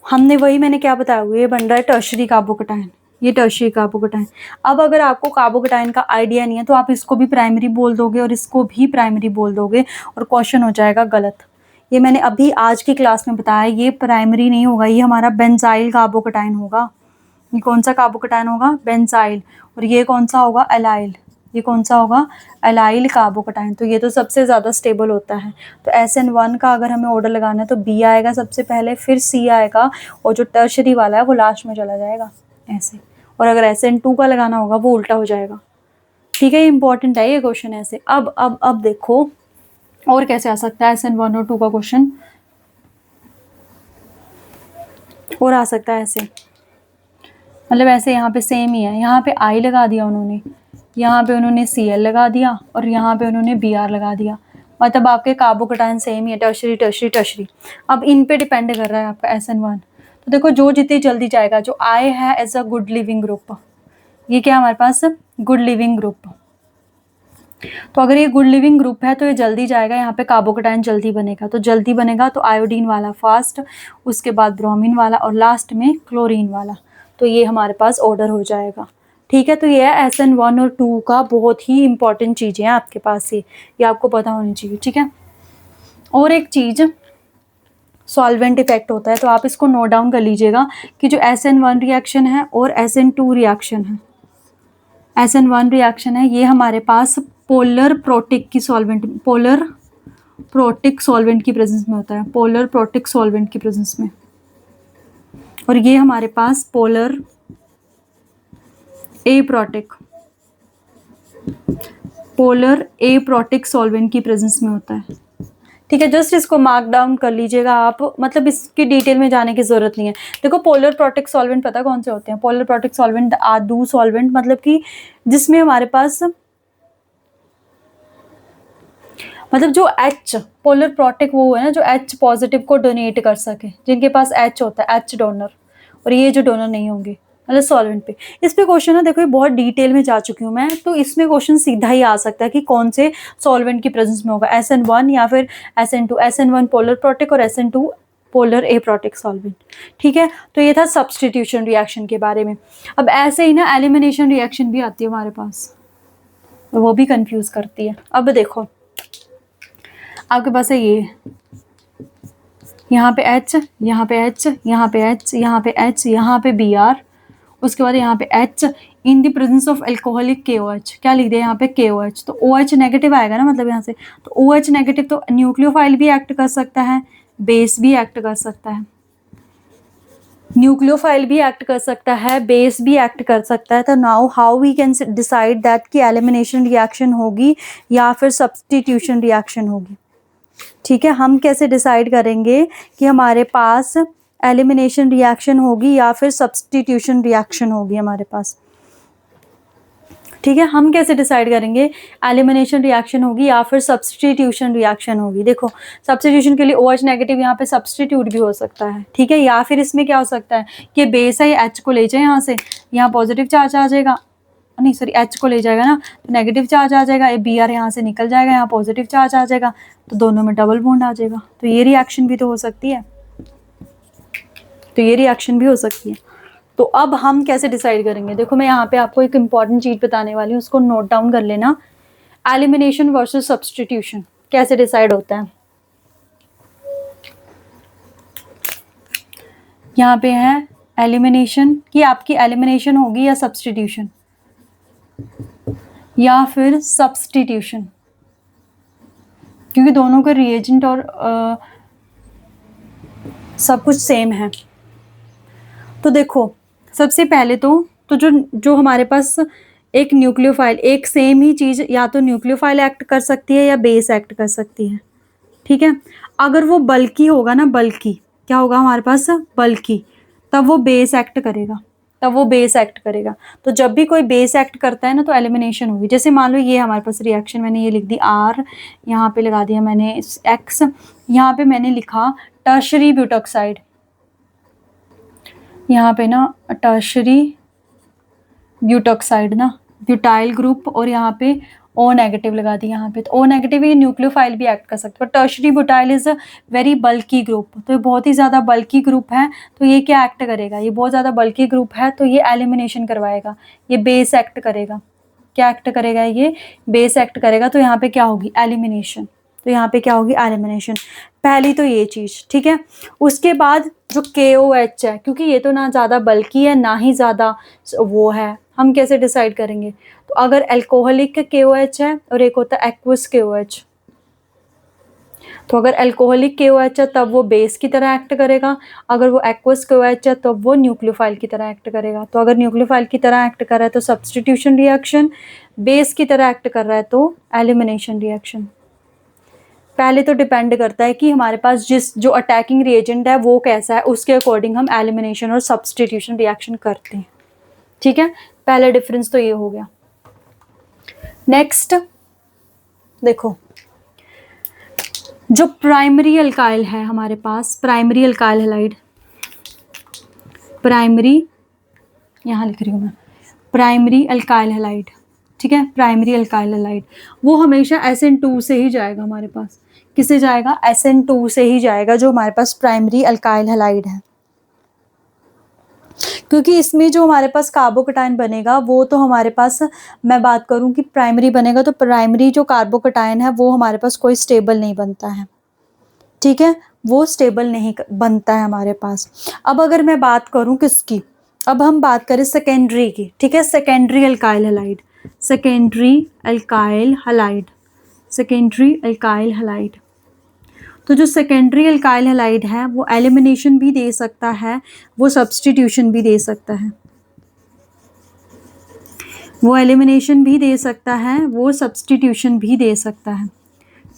हमने वही मैंने क्या बताया हुआ, ये बन रहा है टर्शरी कार्बोकटायन, ये टर्शरी कार्बोकटायन। अब अगर आपको कार्बोकटायन का आइडिया नहीं है तो आप इसको भी प्राइमरी बोल दोगे और इसको भी प्राइमरी बोल दोगे और क्वेश्चन हो जाएगा गलत। ये मैंने अभी आज की क्लास में बताया, ये प्राइमरी नहीं होगा, ये हमारा बेंजाइल कार्बोकटायन होगा। ये कौन सा कार्बोकटायन होगा, बेंजाइल। और ये कौन सा होगा, एलाइल। ये कौन सा होगा, एलाइल कार्बोकटायन। तो ये तो सबसे ज़्यादा स्टेबल होता है। तो SN1 का अगर हमें ऑर्डर लगाना है तो B आएगा सबसे पहले, फिर C आएगा, और जो टर्शरी वाला है वो लास्ट में चला जाएगा ऐसे। और अगर SN2 का लगाना होगा वो उल्टा हो जाएगा। ठीक है, इंपॉर्टेंट है ये क्वेश्चन ऐसे। अब देखो और कैसे आ सकता है SN1 और 2 का क्वेश्चन, और आ सकता है ऐसे, मतलब ऐसे यहाँ पे सेम ही है, यहाँ पे I लगा दिया उन्होंने, यहाँ पे उन्होंने Cl लगा दिया और यहाँ पे उन्होंने Br लगा दिया, मतलब आपके कार्बोकटायन सेम ही है, टर्शरी टर्शरी टर्शरी। अब इन पे डिपेंड कर रहा है आपका SN1। तो देखो जो जितनी जल्दी जाएगा, जो I है as a good living group, ये क्या हमारे पास गुड लिविंग ग्रुप, तो अगर ये गुड लिविंग ग्रुप है तो ये जल्दी जाएगा, यहाँ पे कार्बोकटायन जल्दी बनेगा, तो जल्दी बनेगा तो आयोडीन वाला फास्ट, उसके बाद ब्रोमीन वाला और लास्ट में क्लोरीन वाला, तो ये हमारे पास ऑर्डर हो जाएगा। ठीक है, तो ये है SN1 और 2 का बहुत ही इंपॉर्टेंट चीज़ें हैं आपके पास, ये आपको पता होनी चाहिए। ठीक है, और एक चीज़ सॉल्वेंट इफेक्ट होता है, तो आप इसको नोट डाउन कर लीजिएगा कि जो SN1 रिएक्शन है और SN2 रिएक्शन है, SN1 रिएक्शन है ये हमारे पास पोलर प्रोटिक की सॉल्वेंट, पोलर प्रोटिक सॉल्वेंट की प्रेजेंस में होता है, पोलर प्रोटिक सॉल्वेंट की प्रेजेंस में, और ये हमारे पास polar aprotic, polar aprotic solvent की प्रेजेंस में होता है। ठीक है, जस्ट इसको मार्क डाउन कर लीजिएगा आप, मतलब इसकी डिटेल में जाने की जरूरत नहीं है। देखो पोलर प्रोटिक सॉल्वेंट पता कौन से होते हैं, पोलर प्रोटिक सॉल्वेंट आदू सॉल्वेंट, मतलब कि जिसमें हमारे पास मतलब जो H पोलर प्रोटिक वो है ना जो H पॉजिटिव को डोनेट कर सके, जिनके पास H होता है, H डोनर, और ये जो डोनर नहीं होंगे, मतलब सॉल्वेंट पे। इस पे क्वेश्चन है, देखो ये बहुत डिटेल में जा चुकी हूँ मैं, तो इसमें क्वेश्चन सीधा ही आ सकता है कि कौन से सॉल्वेंट की प्रेजेंस में होगा, SN1 या फिर SN2, SN1 पोलर प्रोटिक और SN2 पोलर एप्रोटिक सॉल्वेंट। ठीक है, तो ये था सब्सटीट्यूशन रिएक्शन के बारे में। अब ऐसे ही ना एलिमिनेशन रिएक्शन भी आती है हमारे पास, वो भी कंफ्यूज करती है। अब देखो आपके पास है ये, यहाँ पे H, यहाँ पे H, यहाँ पे H, यहाँ पे H, यहाँ पे Br, उसके बाद यहाँ पे H in the presence of alcoholic KOH, क्या लिख दिया यहाँ पे KOH, तो OH नेगेटिव आएगा ना, मतलब यहाँ से, तो OH नेगेटिव तो न्यूक्लियोफाइल भी एक्ट कर सकता है, बेस भी एक्ट कर सकता है, न्यूक्लियोफाइल भी एक्ट कर सकता है, बेस भी एक्ट कर सकता है। तो now how we can decide that कि एलिमिनेशन रिएक्शन होगी या फिर सब्सटीट्यूशन रिएक्शन होगी। ठीक है, हम कैसे डिसाइड करेंगे कि हमारे पास एलिमिनेशन रिएक्शन होगी या फिर सब्सटीट्यूशन रिएक्शन होगी हमारे पास। ठीक है, हम कैसे डिसाइड करेंगे एलिमिनेशन रिएक्शन होगी या फिर सब्सटीट्यूशन रिएक्शन होगी। देखो सब्सटीट्यूशन के लिए OH नेगेटिव यहाँ पे सब्सटीट्यूट भी हो सकता है। ठीक है, या फिर इसमें क्या हो सकता है कि बेस है H को ले जाए यहाँ से, यहाँ पॉजिटिव चार्ज आ जाएगा, नहीं सॉरी H को ले जाएगा ना तो नेगेटिव चार्ज आ जाएगा, Br यहाँ से निकल जाएगा, यहाँ पॉजिटिव चार्ज आ जाएगा, तो दोनों में डबल बॉन्ड आ जाएगा, तो ये रिएक्शन भी तो हो सकती है, तो ये रिएक्शन भी हो सकती है। तो अब हम कैसे डिसाइड करेंगे, देखो मैं यहाँ पे आपको एक इंपॉर्टेंट चीज बताने वाली हूँ, उसको नोट डाउन कर लेना। एलिमिनेशन वर्सेस सब्सटीट्यूशन कैसे डिसाइड होता है, यहाँ पे है एलिमिनेशन कि आपकी एलिमिनेशन होगी या सब्सटीट्यूशन, या फिर सब्सटीट्यूशन, क्योंकि दोनों का रिएजेंट और सब कुछ सेम है। तो देखो सबसे पहले तो जो हमारे पास एक न्यूक्लियोफाइल, एक सेम ही चीज़ या तो न्यूक्लियोफाइल एक्ट कर सकती है या बेस एक्ट कर सकती है। ठीक है, अगर वो बल्की होगा ना, बल्की क्या होगा हमारे पास, बल्की, तब वो बेस एक्ट करेगा, तब वो बेस एक्ट करेगा। तो जब भी कोई बेस एक्ट करता है ना तो एलिमिनेशन होगी। जैसे मान लो ये हमारे पास रिएक्शन, मैंने ये लिख दी R, यहाँ पे लगा दिया मैंने X, यहाँ पे मैंने लिखा टर्शरी ब्यूटॉक्साइड, यहाँ पे ना टर्शरी ब्यूटॉक्साइड ना, ब्यूटाइल ग्रुप, और यहाँ पे O नेगेटिव लगा दी यहाँ पे, तो O नेगेटिव ये न्यूक्लियोफाइल भी एक्ट कर सकते हैं। Tertiary butyl is a very bulky group, तो ये बहुत ही ज़्यादा बल्की ग्रुप है, तो ये क्या एक्ट करेगा, ये बहुत ज़्यादा बल्की ग्रुप है, तो ये एलिमिनेशन करवाएगा, ये बेस एक्ट करेगा, क्या एक्ट करेगा, ये बेस एक्ट करेगा, तो यहाँ पे क्या होगी एलिमिनेशन, तो यहाँ पे क्या होगी एलिमिनेशन। पहली तो ये चीज़, ठीक है। उसके बाद जो KOH है, क्योंकि ये तो ना ज़्यादा बल्की है ना ही ज़्यादा वो है, हम कैसे डिसाइड करेंगे, तो अगर एल्कोहलिक KOH है और एक होता है एक्वस KOH, तो अगर अल्कोहलिक KOH है तब वो बेस की तरह एक्ट करेगा, अगर वो एक्वस KOH है तब वो न्यूक्लियोफाइल की तरह एक्ट करेगा। तो अगर न्यूक्लियोफाइल की तरह एक्ट कर रहा है तो सब्स्टिट्यूशन रिएक्शन, बेस की तरह एक्ट कर रहा है तो एलिमिनेशन रिएक्शन। पहले तो डिपेंड करता है कि हमारे पास जो अटैकिंग रिएजेंट है वो कैसा है, उसके अकॉर्डिंग हम एलिमिनेशन और सब्स्टिट्यूशन रिएक्शन करते हैं। ठीक है, पहला डिफरेंस तो ये हो गया। नेक्स्ट देखो, जो प्राइमरी अल्काइल है हमारे पास, प्राइमरी अल्काइल हैलाइड, प्राइमरी, यहाँ लिख रही हूँ मैं, प्राइमरी अल्काइल हैलाइड। ठीक है, प्राइमरी अल्काइल हैलाइड वो हमेशा SN2 से ही जाएगा हमारे पास। किससे जाएगा? SN2 से ही जाएगा, जो हमारे पास प्राइमरी अल्काइल हैलाइड है। क्योंकि इसमें जो हमारे पास कार्बोकटायन बनेगा वो तो हमारे पास, मैं बात करूं कि प्राइमरी बनेगा तो प्राइमरी जो कार्बोकटायन है वो हमारे पास कोई स्टेबल नहीं बनता है। ठीक है, वो स्टेबल नहीं बनता है हमारे पास। अब अगर मैं बात करूं किसकी, अब हम बात करें सेकेंडरी की। ठीक है, secondary alkyl halide, secondary alkyl halide, secondary alkyl halide. तो जो सेकेंडरी अल्काइल हैलाइड है वो एलिमिनेशन भी दे सकता है, वो सब्स्टिट्यूशन भी दे सकता है, वो एलिमिनेशन भी दे सकता है, वो सब्स्टिट्यूशन भी दे सकता है।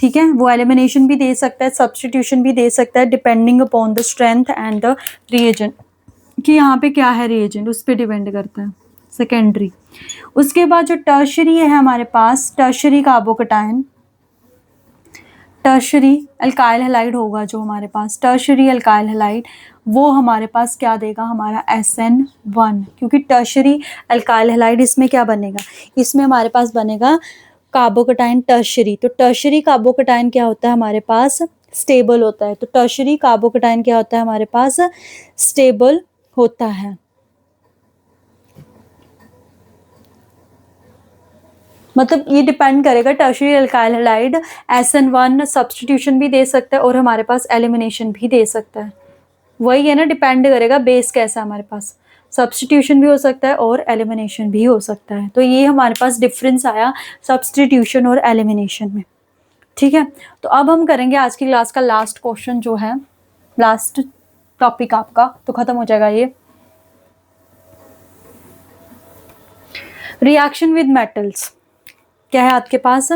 ठीक है, वो एलिमिनेशन भी दे सकता है, सब्स्टिट्यूशन भी दे सकता है, depending upon the strength and the reagent, कि यहाँ पे क्या है रिएजेंट, उस पर डिपेंड करता है। सेकेंडरी। उसके बाद जो टर्शरी है हमारे पास, tertiary carbocation, tertiary alkyl halide होगा जो हमारे पास, टर्शरी अल्काइल हैलाइड वो हमारे पास क्या देगा, हमारा SN1। क्योंकि टर्शरी अल्काइल हैलाइड इसमें क्या बनेगा, इसमें हमारे पास बनेगा कार्बोकटायन टर्शरी। तो टर्शरी कार्बोकटायन क्या होता है हमारे पास, स्टेबल होता है। तो टर्शरी कार्बोकटायन क्या होता है हमारे पास, स्टेबल होता है। मतलब ये डिपेंड करेगा, tertiary alkyl halide SN1 substitution भी दे सकता है और हमारे पास एलिमिनेशन भी दे सकता है। वही है ना, डिपेंड करेगा बेस कैसा है हमारे पास, सब्स्टिट्यूशन भी हो सकता है और एलिमिनेशन भी हो सकता है। तो ये हमारे पास डिफरेंस आया सब्स्टिट्यूशन और एलिमिनेशन में। ठीक है, तो अब हम करेंगे आज की क्लास का लास्ट क्वेश्चन, जो है लास्ट टॉपिक आपका, तो खत्म हो जाएगा ये। रिएक्शन विद मेटल्स क्या है आपके पास,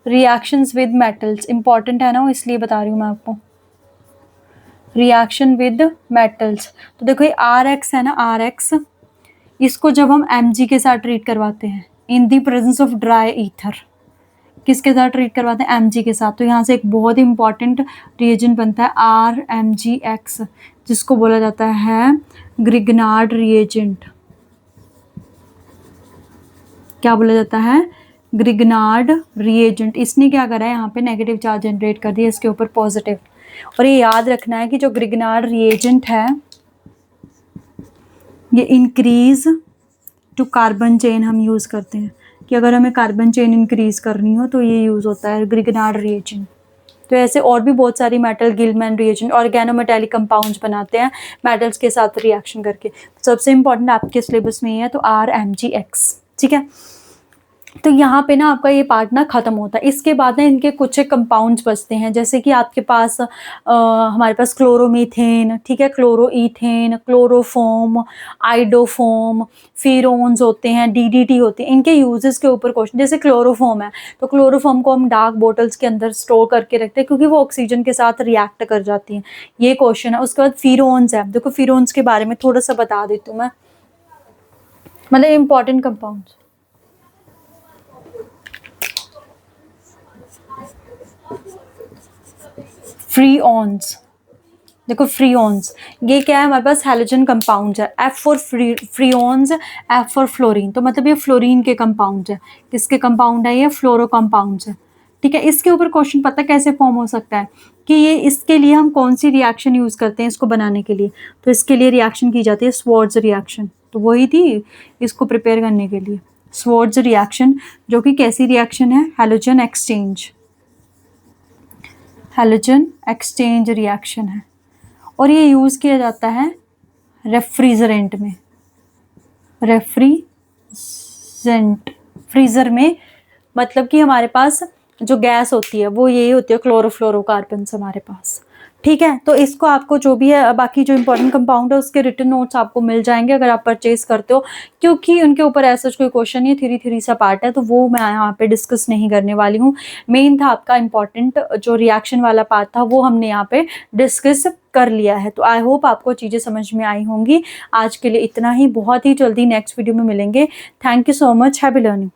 रिएक्शंस विद मेटल्स इंपॉर्टेंट है ना, इसलिए बता रही हूँ मैं आपको। रिएक्शन विद मेटल्स, तो देखो ये RX है ना, RX, इसको जब हम Mg के साथ ट्रीट करवाते हैं in the presence of dry ether, किसके साथ ट्रीट करवाते हैं, Mg के साथ। तो यहाँ से एक बहुत ही इंपॉर्टेंट रिएजेंट बनता है RMgX, जिसको बोला जाता है ग्रिग्नार्ड रिएजेंट। क्या बोला जाता है, ग्रिग्नार्ड रिएजेंट। इसने क्या करा है, यहाँ पे नेगेटिव चार्ज जनरेट कर दिया, इसके ऊपर पॉजिटिव। और ये याद रखना है कि जो ग्रिग्नार्ड रिएजेंट है ये इंक्रीज टू कार्बन चेन हम यूज करते हैं, कि अगर हमें कार्बन चेन इंक्रीज करनी हो तो ये यूज होता है ग्रिग्नार्ड रिएजेंट। तो ऐसे और भी बहुत सारी metal Gillman reagent, organometallic compounds बनाते हैं मेटल्स के साथ रिएक्शन करके। सबसे इंपॉर्टेंट आपके सिलेबस में ही है, तो RMgX। ठीक है, तो यहाँ पे ना आपका ये पार्ट ना खत्म होता है। इसके बाद ना इनके कुछ कंपाउंड्स बचते हैं, जैसे कि आपके पास हमारे पास क्लोरोमीथेन, ठीक है, क्लोरोईथेन, क्लोरोफोम, आइडोफोम, फिरोन्स होते हैं, DDT होते हैं। इनके यूजेस के ऊपर क्वेश्चन, जैसे क्लोरोफोम है तो क्लोरोफोम को हम डार्क बोटल्स के अंदर स्टोर करके रखते हैं क्योंकि वो ऑक्सीजन के साथ रिएक्ट कर जाती हैं, ये क्वेश्चन है। उसके बाद फिरोन्स है, देखो फिरोन्स के बारे में थोड़ा सा बता देती हूँ मैं, मतलब इंपॉर्टेंट कंपाउंड्स। फ्रीऑन्स, देखो फ्रीऑन्स ये क्या है हमारे पास, हैलोजन कंपाउंड्स है। F for freons, F for fluorine, तो मतलब ये फ्लोरीन के कंपाउंड है। किसके कंपाउंड है ये, फ्लोरो कंपाउंड्स है। ठीक है, इसके ऊपर क्वेश्चन पता कैसे फॉर्म हो सकता है कि ये, इसके लिए हम कौन सी रिएक्शन यूज करते हैं इसको बनाने के लिए, तो इसके लिए रिएक्शन की जाती है स्वॉर्ड्स रिएक्शन। तो वही थी इसको प्रिपेयर करने के लिए, स्वॉर्ड्स रिएक्शन, जो कि कैसी रिएक्शन है, halogen exchange, halogen exchange reaction है। और ये यूज़ किया जाता है रेफ्रिजरेंट में, रेफ्रिजरेंट, फ्रीज़र में, मतलब कि हमारे पास जो गैस होती है वो यही होती है, क्लोरोफ्लोरोकार्बन्स हमारे पास। ठीक है, तो इसको आपको जो भी है बाकी जो इंपॉर्टेंट कंपाउंड है उसके रिटन नोट्स आपको मिल जाएंगे अगर आप परचेज करते हो, क्योंकि उनके ऊपर ऐसा कोई क्वेश्चन नहीं, थ्री थ्री सा पार्ट है, तो वो मैं यहाँ पे डिस्कस नहीं करने वाली हूँ। मेन था आपका इंपॉर्टेंट जो रिएक्शन वाला पार्ट था वो हमने यहाँ पे डिस्कस कर लिया है। तो आई होप आपको चीज़ें समझ में आई होंगी। आज के लिए इतना ही, बहुत ही जल्दी नेक्स्ट वीडियो में मिलेंगे। Thank you so much, happy learning.